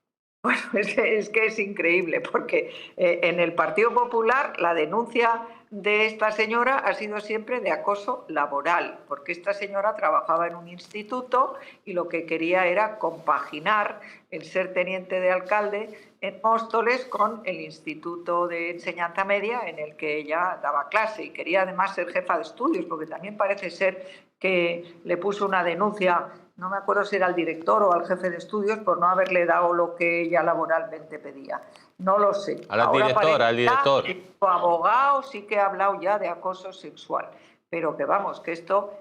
Bueno, es que es increíble, porque en el Partido Popular la denuncia de esta señora ha sido siempre de acoso laboral, porque esta señora trabajaba en un instituto y lo que quería era compaginar el ser teniente de alcalde en Móstoles con el Instituto de Enseñanza Media en el que ella daba clase, y quería además ser jefa de estudios, porque también parece ser que le puso una denuncia, no me acuerdo si era al director o al jefe de estudios, por no haberle dado lo que ella laboralmente pedía. No lo sé. Al director. El abogado sí que ha hablado ya de acoso sexual. pero que vamos, que esto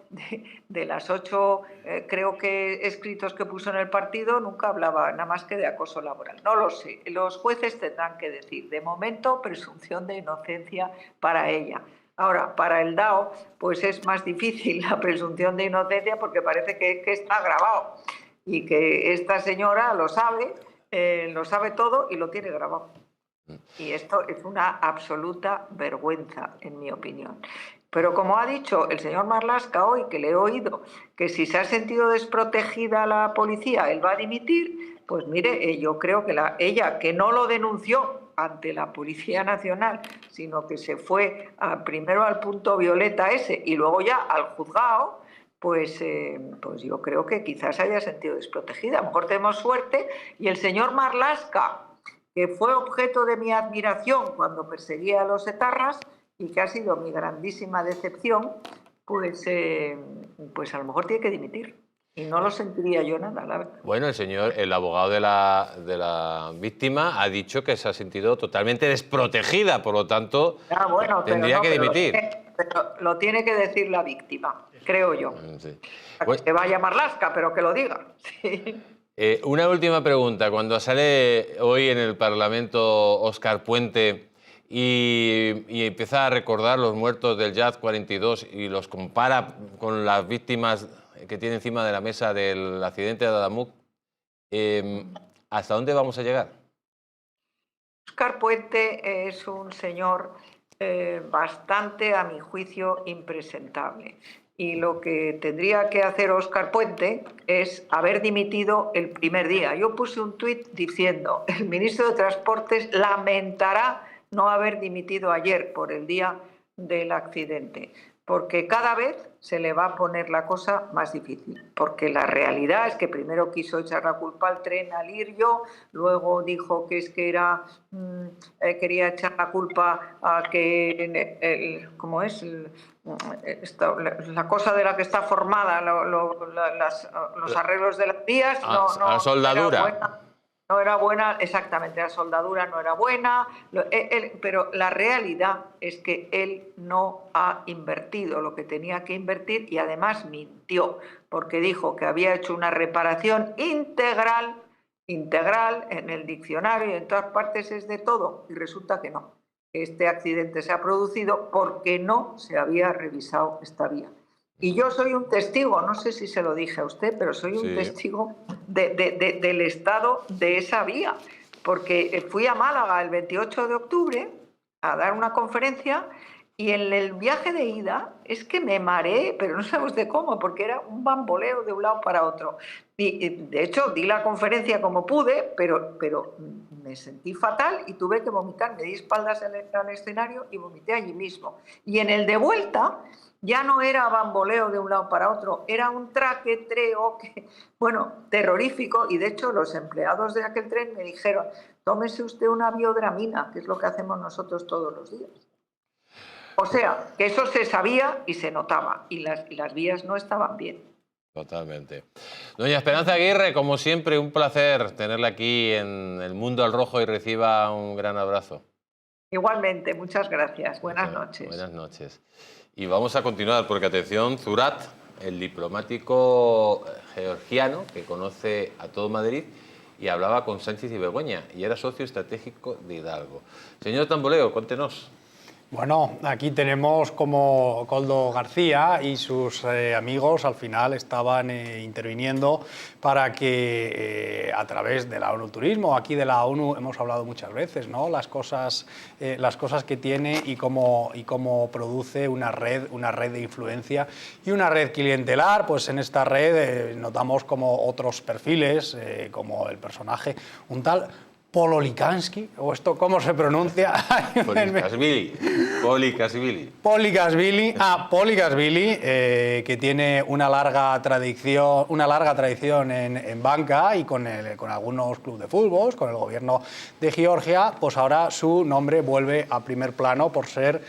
de las 8 creo que escritos que puso en el partido nunca hablaba nada más que de acoso laboral. No lo sé, los jueces tendrán que decir. De momento, presunción de inocencia para ella. Ahora, para el DAO, pues es más difícil la presunción de inocencia porque parece que está grabado y que esta señora lo sabe todo y lo tiene grabado. Y esto es una absoluta vergüenza, en mi opinión. Pero como ha dicho el señor Marlaska hoy, que le he oído, que si se ha sentido desprotegida la policía, él va a dimitir, pues mire, yo creo que ella, que no lo denunció ante la Policía Nacional, sino que se fue primero al punto violeta ese y luego ya al juzgado, pues yo creo que quizás haya sentido desprotegida. A lo mejor tenemos suerte y el señor Marlaska, que fue objeto de mi admiración cuando perseguía a los etarras y que ha sido mi grandísima decepción, pues a lo mejor tiene que dimitir. Y no lo sentiría yo nada, la verdad. Bueno, el abogado de la víctima ha dicho que se ha sentido totalmente desprotegida, por lo tanto, tendría que dimitir. Pero lo tiene que decir la víctima, creo yo. Sí. Que va a llamar Marlaska, pero que lo diga. Sí. Una última pregunta. Cuando sale hoy en el Parlamento Óscar Puente y empieza a recordar los muertos del Jazz 42 y los compara con las víctimas que tiene encima de la mesa del accidente de Adamuk, ¿hasta dónde vamos a llegar? Óscar Puente es un señor bastante, a mi juicio, impresentable. Y lo que tendría que hacer Óscar Puente es haber dimitido el primer día. Yo puse un tuit diciendo: el ministro de Transportes lamentará no haber dimitido ayer por el día del accidente, porque cada vez se le va a poner la cosa más difícil, porque la realidad es que primero quiso echar la culpa al tren al ir yo, luego dijo que quería echar la culpa a que la cosa de la que está formada, los arreglos de las vías, la soldadura. No era buena, exactamente, la soldadura no era buena, pero la realidad es que él no ha invertido lo que tenía que invertir y además mintió, porque dijo que había hecho una reparación integral en el diccionario y en todas partes es de todo, y resulta que no. Este accidente se ha producido porque no se había revisado esta vía. Y yo soy un testigo, no sé si se lo dije a usted, pero soy un testigo del estado de esa vía, porque fui a Málaga el 28 de octubre a dar una conferencia y en el viaje de ida es que me mareé, pero no sabe usted cómo, porque era un bamboleo de un lado para otro. Y de hecho di la conferencia como pude, pero me sentí fatal y tuve que vomitar, me di espaldas al escenario y vomité allí mismo. Y en el de vuelta ya no era bamboleo de un lado para otro, era un traquetreo terrorífico, y de hecho los empleados de aquel tren me dijeron: tómese usted una biodramina, que es lo que hacemos nosotros todos los días. O sea, que eso se sabía y se notaba, y las vías no estaban bien. Totalmente. Doña Esperanza Aguirre, como siempre, un placer tenerla aquí en El Mundo al Rojo y reciba un gran abrazo. Igualmente, muchas gracias. Buenas noches. Buenas noches. Y vamos a continuar, porque atención, Zurat, el diplomático georgiano que conoce a todo Madrid y hablaba con Sánchez y Begoña y era socio estratégico de Hidalgo. Señor Tamboleo, cuéntenos. Bueno, aquí tenemos como Koldo García y sus amigos al final estaban interviniendo para que a través de la ONU Turismo, aquí de la ONU hemos hablado muchas veces, ¿no? Las cosas que tiene y cómo produce una red de influencia y una red clientelar. Pues en esta red notamos como otros perfiles, como el personaje, un tal Pololikansky, o esto cómo se pronuncia. Pollikashvili, que tiene una larga tradición en banca y con algunos clubes de fútbol, con el gobierno de Georgia. Pues ahora su nombre vuelve a primer plano por ser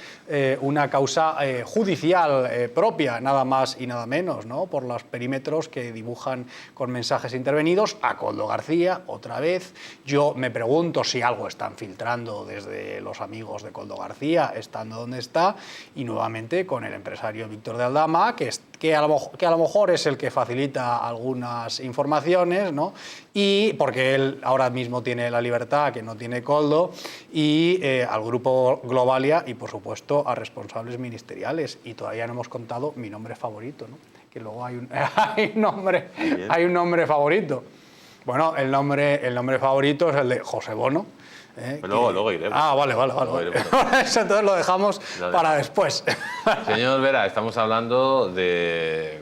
una causa judicial propia, nada más y nada menos, ¿no? Por los perímetros que dibujan con mensajes intervenidos a Koldo García, otra vez. Yo me pregunto si algo están filtrando desde los amigos de Koldo García, estando donde está, y nuevamente con el empresario Víctor de Aldama, que a lo mejor es el que facilita algunas informaciones, ¿no? Y porque él ahora mismo tiene la libertad que no tiene Koldo, y al grupo Globalia y, por supuesto, a responsables ministeriales. Y todavía no hemos contado mi nombre favorito, ¿no? Que luego hay un nombre favorito. Bueno, el nombre favorito es el de José Bono. Luego iremos. Ah, vale. Eso entonces lo dejamos para después. Señor Vera, estamos hablando de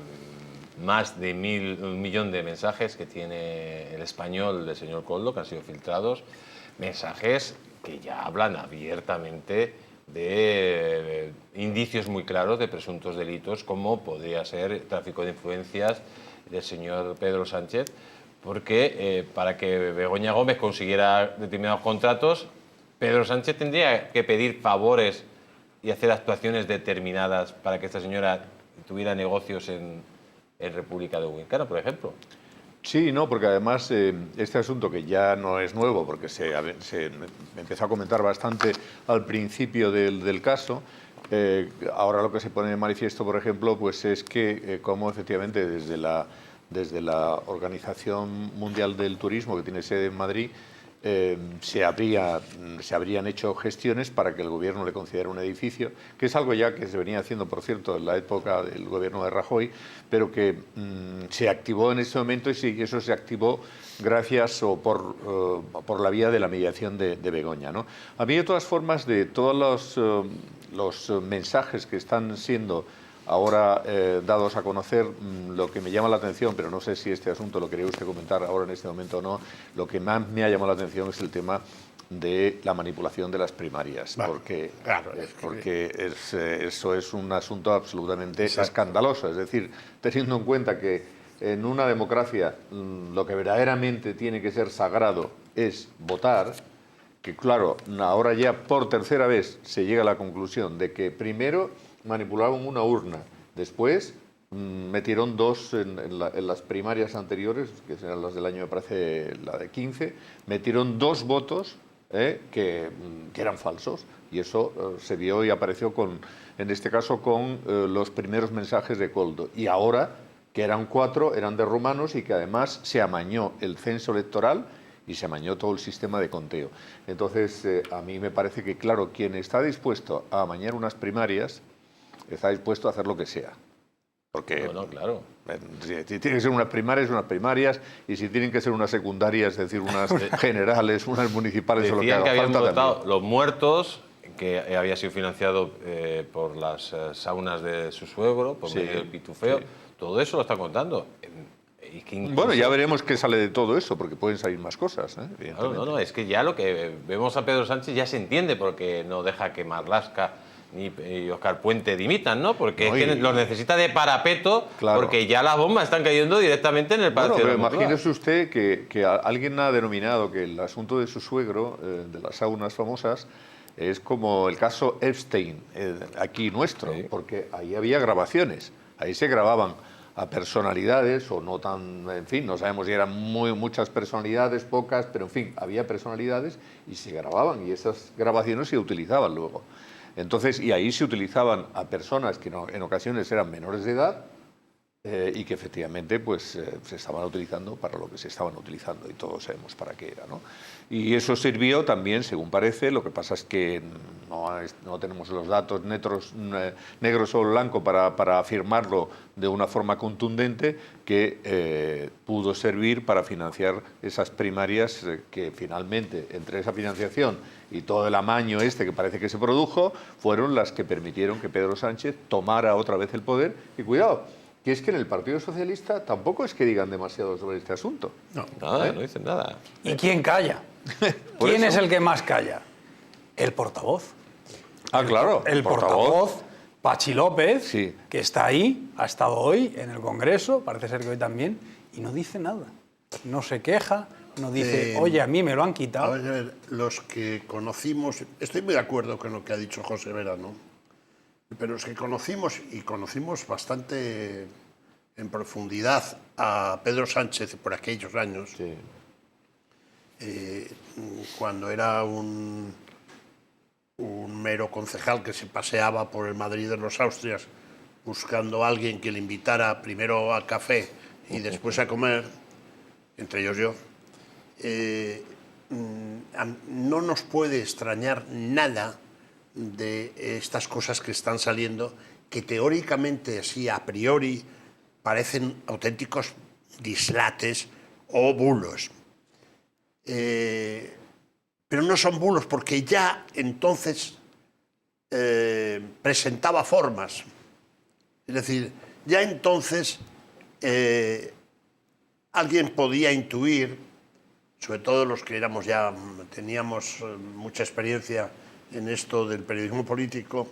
más de 1 millón de mensajes que tiene el español del señor Koldo, que han sido filtrados. Mensajes que ya hablan abiertamente de indicios muy claros de presuntos delitos, como podría ser tráfico de influencias del señor Pedro Sánchez, porque para que Begoña Gómez consiguiera determinados contratos, Pedro Sánchez tendría que pedir favores y hacer actuaciones determinadas para que esta señora tuviera negocios en República Dominicana, por ejemplo. Sí, no, porque además este asunto, que ya no es nuevo, porque se empezó a comentar bastante al principio del caso, ahora lo que se pone de manifiesto, por ejemplo, pues es que como efectivamente desde la Organización Mundial del Turismo, que tiene sede en Madrid, se habrían hecho gestiones para que el gobierno le concediera un edificio, que es algo ya que se venía haciendo, por cierto, en la época del gobierno de Rajoy, pero que se activó en ese momento, y sí, eso se activó gracias o por la vía de la mediación de Begoña, ¿no? A mí, de todas formas, de todos los mensajes que están siendo ahora dados a conocer, lo que me llama la atención, pero no sé si este asunto lo quería usted comentar ahora en este momento o no, lo que más me ha llamado la atención es el tema de la manipulación de las primarias, vale, porque eso es un asunto absolutamente escandaloso. Es decir, teniendo en cuenta que en una democracia lo que verdaderamente tiene que ser sagrado es votar, que claro, ahora ya por tercera vez se llega a la conclusión de que primero manipularon una urna, después metieron dos en las primarias anteriores, que serán las del año, me parece, la de 15, metieron 2 votos que eran falsos, y eso se vio y apareció en este caso con los primeros mensajes de Koldo, y ahora que eran 4, eran de rumanos, y que además se amañó el censo electoral y se amañó todo el sistema de conteo. Entonces, a mí me parece que, claro, quien está dispuesto a amañar unas primarias está dispuesto a hacer lo que sea. Porque claro. Si tienen que ser unas primarias, y si tienen que ser unas secundarias, es decir, unas generales, unas municipales, o lo que haga habían falta votado también. Los Muertos, que había sido financiado por las saunas de su suegro, por medio del pitufeo. Sí. Todo eso lo está contando. Y que incluso... Bueno, ya veremos qué sale de todo eso, porque pueden salir más cosas, evidentemente. No, es que ya lo que vemos a Pedro Sánchez ya se entiende, porque no deja que Marlaska y Óscar Puente dimitan, ¿no? Porque es que los necesita de parapeto, claro, porque ya las bombas están cayendo directamente en el Palacio de la Moncloa. Imagínese usted que alguien ha denominado que el asunto de su suegro, de las saunas famosas, es como el caso Epstein, aquí nuestro, porque ahí había grabaciones, ahí se grababan a personalidades, o no tan, en fin, no sabemos si eran muchas personalidades, pocas, pero en fin, había personalidades y se grababan, y esas grabaciones se utilizaban luego. Entonces, y ahí se utilizaban a personas que en ocasiones eran menores de edad, y que efectivamente pues se estaban utilizando para lo que se estaban utilizando, y todos sabemos para qué era, ¿no? Y eso sirvió también, según parece. Lo que pasa es que no tenemos los datos negro sobre blanco para afirmarlo de una forma contundente, que pudo servir para financiar esas primarias, que finalmente, entre esa financiación y todo el amaño que parece que se produjo, fueron las que permitieron que Pedro Sánchez tomara otra vez el poder. Y cuidado, que es que en el Partido Socialista tampoco es que digan demasiado sobre este asunto. No dicen nada. ¿Y quién calla? ¿Quién es el que más calla? El portavoz. Claro. El portavoz, Pachi López, que está ahí, ha estado hoy en el Congreso, parece ser que hoy también, y no dice nada. No se queja, no dice, oye, a mí me lo han quitado. A ver, los que conocimos, estoy muy de acuerdo con lo que ha dicho José Vera, ¿no? Pero los que conocimos, y conocimos bastante en profundidad a Pedro Sánchez por aquellos años, cuando era un mero concejal que se paseaba por el Madrid de los Austrias buscando a alguien que le invitara primero al café y después a comer, entre ellos yo, no nos puede extrañar nada de estas cosas que están saliendo, que teóricamente, así a priori, parecen auténticos dislates o bulos. Pero no son bulos, porque ya entonces presentaba formas. Es decir, ya entonces alguien podía intuir, sobre todo los que teníamos mucha experiencia en esto del periodismo político,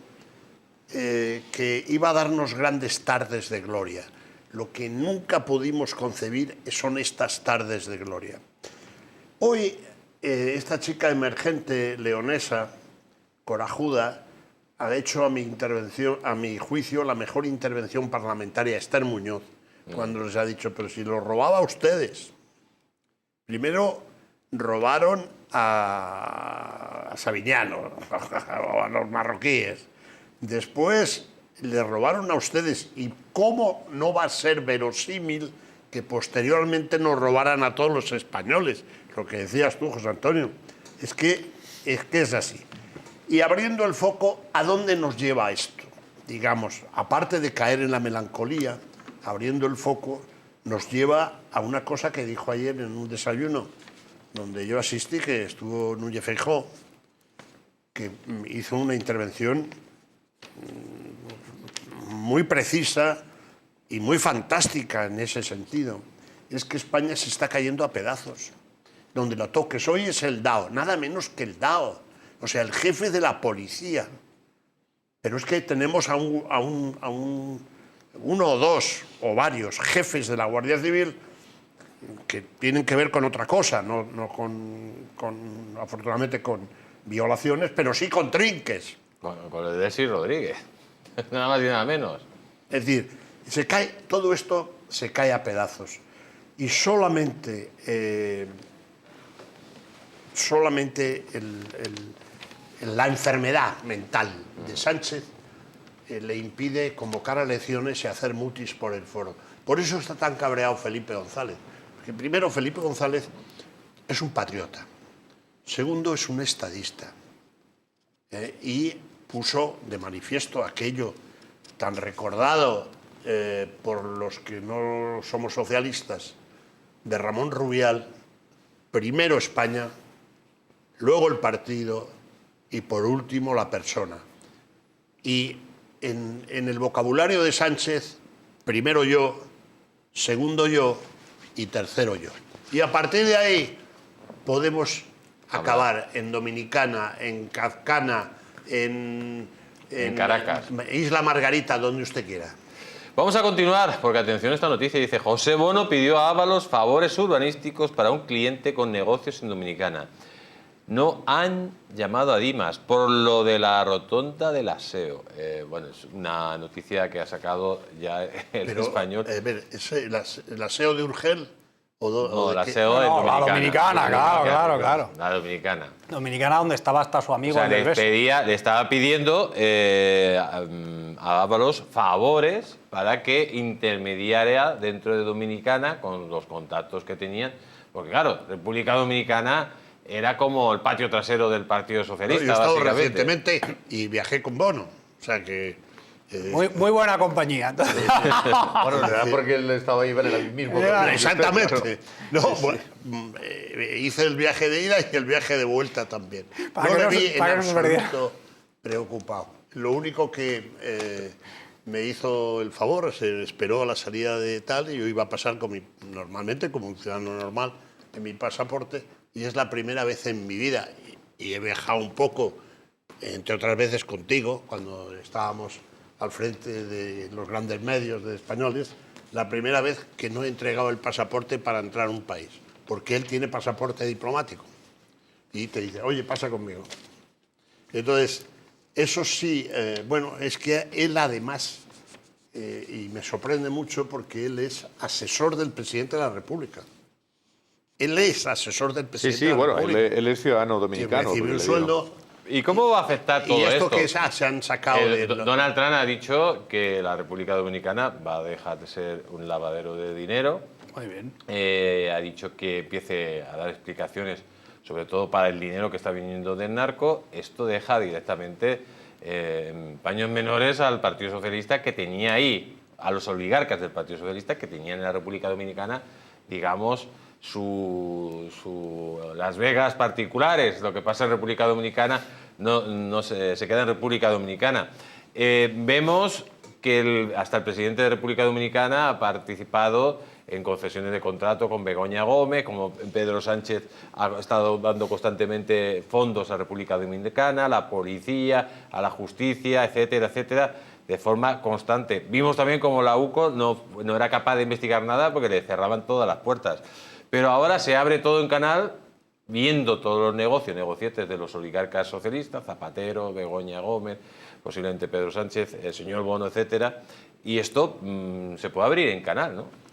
que iba a darnos grandes tardes de gloria. Lo que nunca pudimos concebir son estas tardes de gloria. Hoy, esta chica emergente leonesa, corajuda, ha hecho a mi juicio, la mejor intervención parlamentaria, Esther Muñoz, cuando les ha dicho, pero si lo robaba a ustedes. Primero robaron a Savignano, o a los marroquíes. Después le robaron a ustedes. ¿Y cómo no va a ser verosímil que posteriormente nos robaran a todos los españoles? Lo que decías tú, José Antonio, es que es así. Y abriendo el foco, ¿a dónde nos lleva esto? Digamos, aparte de caer en la melancolía, abriendo el foco, nos lleva a una cosa que dijo ayer en un desayuno donde yo asistí, que estuvo Núñez Feijóo, que hizo una intervención muy precisa y muy fantástica en ese sentido. Es que España se está cayendo a pedazos. Donde lo toques hoy es el DAO, nada menos que el DAO, o sea, el jefe de la policía. Pero es que tenemos a uno o dos o varios jefes de la Guardia Civil que tienen que ver con otra cosa, no afortunadamente con violaciones, pero sí con trinques. Con el de Desi Rodríguez, nada más y nada menos. Es decir, todo esto se cae a pedazos. Y solamente la enfermedad mental de Sánchez le impide convocar a elecciones y hacer mutis por el foro. Por eso está tan cabreado Felipe González. Porque primero, Felipe González es un patriota. Segundo, es un estadista. Y puso de manifiesto aquello tan recordado por los que no somos socialistas, de Ramón Rubial: primero España, luego el partido y por último la persona. Y en el vocabulario de Sánchez, primero yo, segundo yo y tercero yo. Y a partir de ahí podemos acabar en Dominicana, en Kafkana, en Caracas, Isla Margarita, donde usted quiera. Vamos a continuar, porque atención a esta noticia. Dice: José Bono pidió a Ábalos favores urbanísticos para un cliente con negocios en Dominicana. No han llamado a Dimas por lo de la rotonda del aseo. Bueno, es una noticia que ha sacado ya el Español. ¿El aseo de Urgel? No, el aseo de Dominicana. La dominicana, claro. La dominicana. Dominicana, donde estaba hasta su amigo. O sea, le estaba pidiendo a Ábalos favores para que intermediara dentro de Dominicana con los contactos que tenían. Porque claro, República Dominicana era como el patio trasero del Partido Socialista. Yo he estado recientemente y viajé con Bono. O sea que... Muy buena compañía. Bueno, será porque él estaba ahí en el mismo... Exactamente. No, bueno, hice el viaje de ida y el viaje de vuelta también. No le vi en absoluto preocupado. Lo único que me hizo el favor, se esperó a la salida de tal, y yo iba a pasar normalmente, como un ciudadano normal, en mi pasaporte, y es la primera vez en mi vida, y he viajado un poco, entre otras veces contigo, cuando estábamos al frente de los grandes medios de españoles, la primera vez que no he entregado el pasaporte para entrar a un país, porque él tiene pasaporte diplomático. Y te dice, oye, pasa conmigo. Entonces, eso sí, bueno, es que él además, y me sorprende mucho porque él es asesor del presidente de la República. Él es asesor del Sí, presidente sí, de la bueno, República. él es ciudadano Y dominicano. recibe porque un le sueldo. ¿Y cómo va a afectar todo ¿Y esto esto? que se han sacado de...? Donald Trump ha dicho que la República Dominicana va a dejar de ser un lavadero de dinero. Muy bien. Ha dicho que empiece a dar explicaciones, sobre todo para el dinero que está viniendo del narco. Esto deja directamente en paños menores al Partido Socialista que tenía ahí, a los oligarcas del Partido Socialista que tenían en la República Dominicana, digamos, Las Vegas particulares. Lo que pasa en República Dominicana no se queda en República Dominicana. Vemos que hasta el presidente de República Dominicana ha participado en concesiones de contrato con Begoña Gómez, como Pedro Sánchez ha estado dando constantemente fondos a República Dominicana, a la policía, a la justicia, etcétera, etcétera, de forma constante. Vimos también como la UCO no era capaz de investigar nada porque le cerraban todas las puertas. Pero ahora se abre todo en canal, viendo todos los negocietes de los oligarcas socialistas, Zapatero, Begoña Gómez, posiblemente Pedro Sánchez, el señor Bono, etcétera, y esto se puede abrir en canal, ¿no?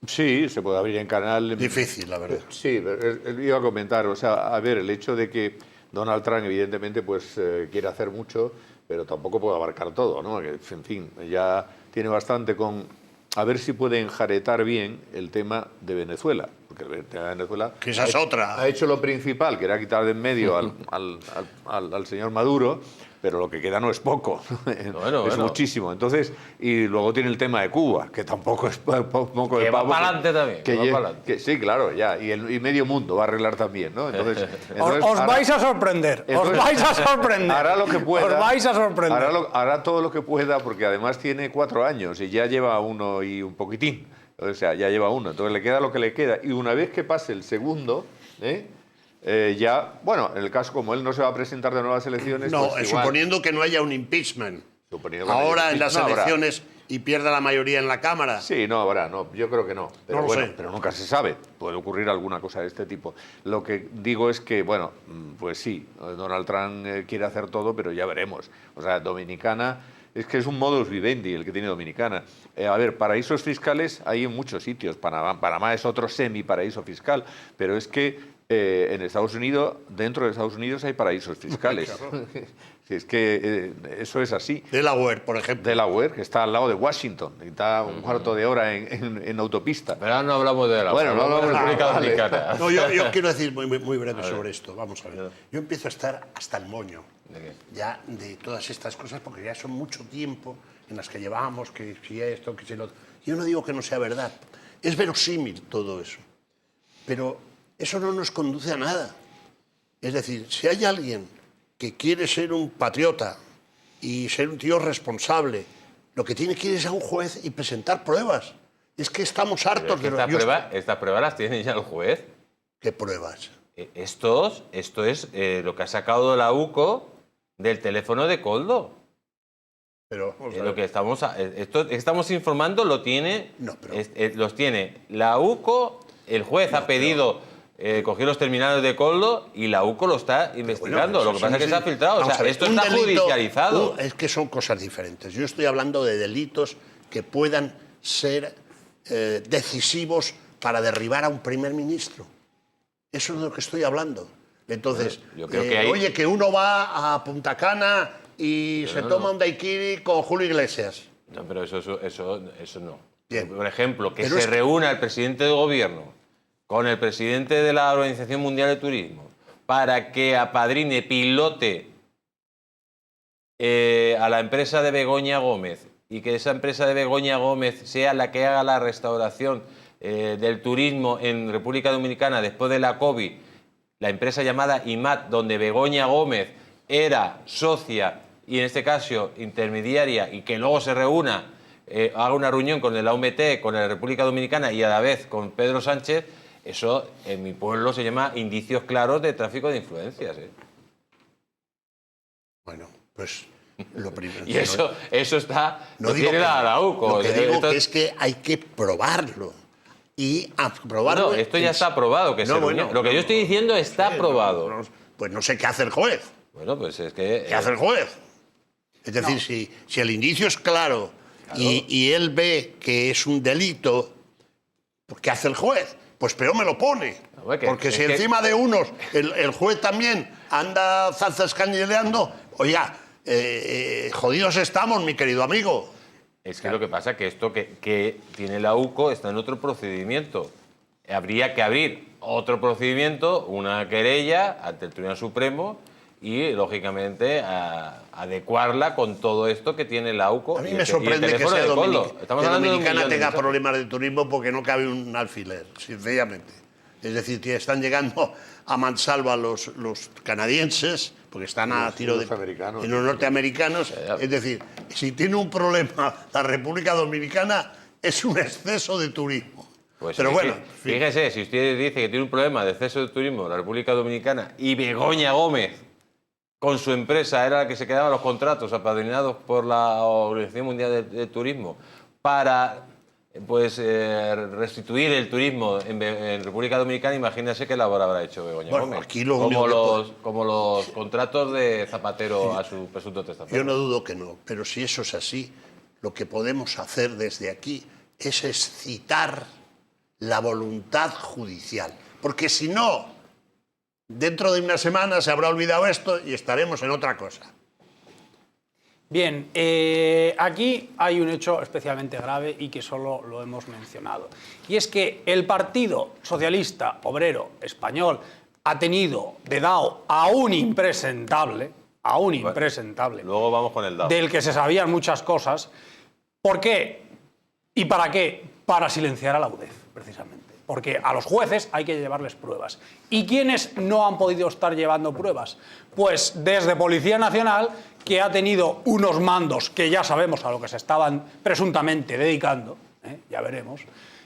Sí, se puede abrir en canal. Difícil, la verdad. Sí, iba a comentar, o sea, a ver, el hecho de que Donald Trump evidentemente pues quiere hacer mucho, pero tampoco puede abarcar todo, ¿no? Que, en fin, ya tiene bastante con a ver si puede enjaretar bien el tema de Venezuela, porque el tema de Venezuela Que esa es otra. ha hecho lo principal, que era quitar de en medio al señor Maduro, pero lo que queda no es poco, es muchísimo. Entonces, y luego tiene el tema de Cuba, que tampoco es poco de Que va pavo. para adelante también. Que va para adelante. Sí, claro, ya. Y medio mundo va a arreglar también, ¿no? Entonces, Os vais a sorprender. Os vais a sorprender. Hará lo que pueda. Os vais a sorprender. Hará todo lo que pueda, porque además tiene 4 años y ya lleva 1 y un poquitín. O sea, ya lleva 1. Entonces le queda lo que le queda. Y una vez que pase el segundo, ya, bueno, en el caso como él no se va a presentar de nuevas elecciones... No, pues igual, suponiendo que no haya un impeachment. Ahora En las elecciones y pierda la mayoría en la Cámara. Sí, no habrá, no, yo creo que no. Pero No lo sé. pero nunca se sabe. Puede ocurrir alguna cosa de este tipo. Lo que digo es que, bueno, pues sí, Donald Trump quiere hacer todo, pero ya veremos. O sea, Dominicana... Es que es un modus vivendi el que tiene Dominicana. A ver, paraísos fiscales hay en muchos sitios. Panamá es otro semi-paraíso fiscal, pero es que en Estados Unidos, dentro de Estados Unidos hay paraísos fiscales. Claro. Es que eso es así. Delaware, por ejemplo. Delaware, que está al lado de Washington, y está un cuarto de hora en autopista. Pero ahora no hablamos de Delaware. Bueno, no hablamos de República Dominicana. No, yo quiero decir muy breve sobre esto. Vamos a ver. Yo empiezo a estar hasta el moño ya de todas estas cosas, porque ya son mucho tiempo en las que llevamos, que si esto, que si lo otro. Yo no digo que no sea verdad. Es verosímil todo eso. Pero eso no nos conduce a nada. Es decir, si hay alguien que quiere ser un patriota y ser un tío responsable, lo que tiene que ir es a un juez y presentar pruebas. Es que estamos hartos de ¿Estas pruebas las tiene ya el juez? ¿Qué pruebas? Esto es lo que ha sacado de la UCO del teléfono de Koldo. Pero lo que estamos informando lo tiene, los tiene la UCO, el juez ha pedido cogió los terminales de Koldo y la UCO lo está investigando. Lo que pasa es que se ha filtrado. O sea, esto está judicializado. Es que son cosas diferentes. Yo estoy hablando de delitos que puedan ser decisivos para derribar a un primer ministro. Eso es de lo que estoy hablando. Entonces, yo creo que oye, que uno va a Punta Cana y se toma un daiquiri con Julio Iglesias. No, pero eso no. Bien. Por ejemplo, que se reúna el presidente del gobierno con el presidente de la Organización Mundial de Turismo para que apadrine, pilote a la empresa de Begoña Gómez y que esa empresa de Begoña Gómez sea la que haga la restauración del turismo en República Dominicana después de la COVID, la empresa llamada IMAT, donde Begoña Gómez era socia y en este caso intermediaria, y que luego se reúna, haga una reunión con el AUMT, con la República Dominicana y a la vez con Pedro Sánchez, eso en mi pueblo se llama indicios claros de tráfico de influencias. Bueno, pues lo primero... Y eso está... No digo tiene la UCO. Lo que digo que es que hay que probarlo. Y aprobarlo... No, esto ya está aprobado. Lo que yo estoy diciendo está aprobado. Pues no sé qué hace el juez. Bueno, pues es que... ¿Qué hace el juez? Es decir, si el indicio es claro y él ve que es un delito, pues ¿qué hace el juez? pues peor me lo pone. Porque si encima de unos el juez también anda zanzascañeleando, oiga, jodidos estamos, mi querido amigo. Es que lo que pasa es que esto que tiene la UCO está en otro procedimiento. Habría que abrir otro procedimiento, una querella ante el Tribunal Supremo y, lógicamente, adecuarla con todo esto que tiene la UCO. A mí me sorprende que sea Dominicana tenga problemas de turismo porque no cabe un alfiler, sinceramente. Es decir, que están llegando a mansalva los canadienses, porque están a tiro de... americanos. Y los norteamericanos. Es decir, si tiene un problema la República Dominicana, es un exceso de turismo. Pues pero bueno, fíjese, si usted dice que tiene un problema de exceso de turismo en la República Dominicana y Begoña Gómez, con su empresa, era la que se quedaba los contratos apadrinados por la Organización Mundial de Turismo para restituir el turismo en República Dominicana, imagínese qué labor habrá hecho Begoña Gómez. Aquí como los contratos de Zapatero a su presunto testaferro. Yo no dudo que no, pero si eso es así, lo que podemos hacer desde aquí es excitar la voluntad judicial. Porque si no, dentro de una semana se habrá olvidado esto y estaremos en otra cosa. Bien, aquí hay un hecho especialmente grave y que solo lo hemos mencionado. Y es que el Partido Socialista Obrero Español ha tenido de DAO a un impresentable, luego vamos con el DAO, del que se sabían muchas cosas. ¿Por qué? ¿Y para qué? Para silenciar a la UDEF, precisamente. Porque a los jueces hay que llevarles pruebas. ¿Y quiénes no han podido estar llevando pruebas? Pues desde Policía Nacional, que ha tenido unos mandos que ya sabemos a lo que se estaban presuntamente dedicando, ya veremos,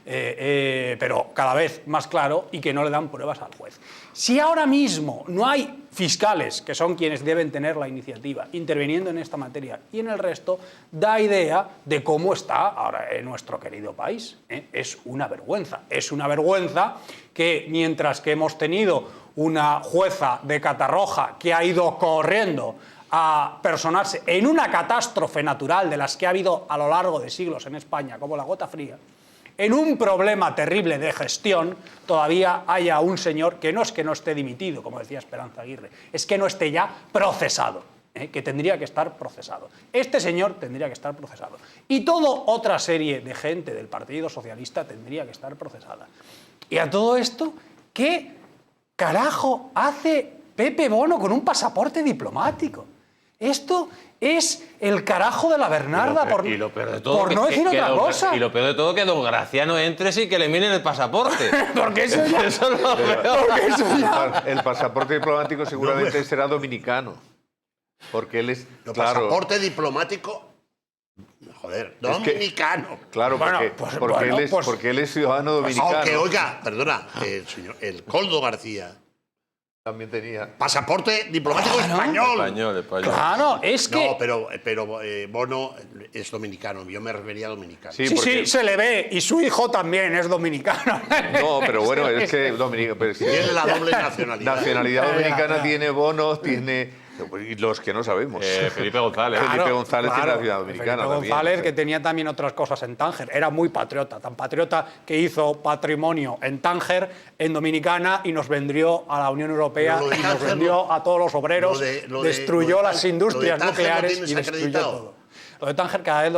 pero cada vez más claro, y que no le dan pruebas al juez. Si ahora mismo no hay fiscales, que son quienes deben tener la iniciativa, interviniendo en esta materia y en el resto, da idea de cómo está ahora en nuestro querido país. Es una vergüenza que mientras que hemos tenido una jueza de Catarroja que ha ido corriendo a personarse en una catástrofe natural de las que ha habido a lo largo de siglos en España, como la gota fría, en un problema terrible de gestión, todavía haya un señor que no esté dimitido, como decía Esperanza Aguirre, es que no esté ya procesado, que tendría que estar procesado. Este señor tendría que estar procesado. Y toda otra serie de gente del Partido Socialista tendría que estar procesada. Y a todo esto, ¿qué carajo hace Pepe Bono con un pasaporte diplomático? Esto es el carajo de la Bernarda, por no decir otra cosa. Y lo peor de todo que don Graciano entre sí que le miren el pasaporte. Porque eso ya... Eso es lo peor. El pasaporte diplomático seguramente será dominicano. Porque él es... El pasaporte diplomático... Joder, dominicano. Claro, porque él es ciudadano dominicano. Aunque, oiga, perdona, el Coldo García... También tenía. Pasaporte diplomático español. Claro, es que... No, pero Bono es dominicano. Yo me refería a dominicano. Sí, se le ve. Y su hijo también es dominicano. No, pero bueno, es que tiene la doble nacionalidad. Nacionalidad dominicana tiene Bono, tiene... Y los que no sabemos. Felipe González. Felipe González tiene la ciudad dominicana. Felipe González, que tenía también otras cosas en Tánger. Era muy patriota. Tan patriota que hizo patrimonio en Tánger, en Dominicana, y nos vendió a la Unión Europea y nos vendió a todos los obreros. Destruyó las industrias nucleares y destruyó todo. Lo de Tánger cada vez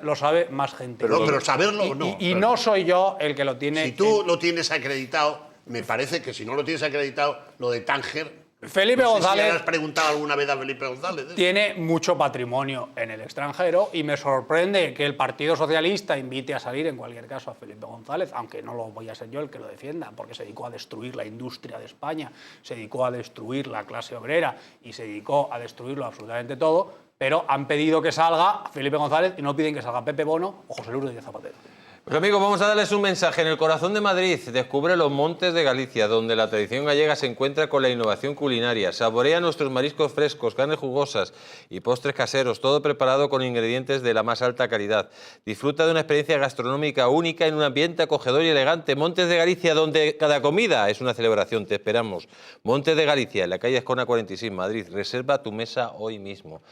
lo sabe más gente. Pero saberlo no. Y no soy yo el que lo tiene... Si tú lo tienes acreditado, me parece que si no lo tienes acreditado, lo de Tánger... Felipe González, si le has preguntado alguna vez a Felipe González. Tiene mucho patrimonio en el extranjero y me sorprende que el Partido Socialista invite a salir en cualquier caso a Felipe González, aunque no lo voy a ser yo el que lo defienda, porque se dedicó a destruir la industria de España, se dedicó a destruir la clase obrera y se dedicó a destruirlo absolutamente todo, pero han pedido que salga Felipe González y no piden que salga Pepe Bono o José Lourdes Zapatero. Pues amigos, vamos a darles un mensaje. En el corazón de Madrid descubre los montes de Galicia, donde la tradición gallega se encuentra con la innovación culinaria. Saborea nuestros mariscos frescos, carnes jugosas y postres caseros, todo preparado con ingredientes de la más alta calidad. Disfruta de una experiencia gastronómica única en un ambiente acogedor y elegante. Montes de Galicia, donde cada comida es una celebración. Te esperamos. Montes de Galicia, en la calle Azcona 46, Madrid. Reserva tu mesa hoy mismo.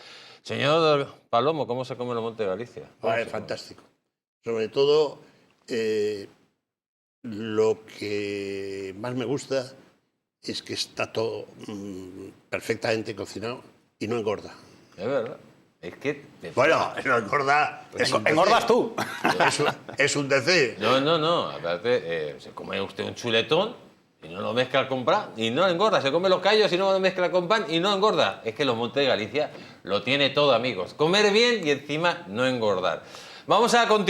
Señor Palomo, ¿cómo se come los Montes de Galicia? Es fantástico. Sobre todo, Lo que más me gusta es que está todo perfectamente cocinado y no engorda. Es verdad. Es que... Bueno, no engorda... Engordas tú. Es un decir. No. Aparte, se come usted un chuletón y no lo mezcla con pan y no engorda. Se come los callos y no lo mezcla con pan y no engorda. Es que los Montes de Galicia lo tiene todo, amigos. Comer bien y encima no engordar. Vamos a continuar.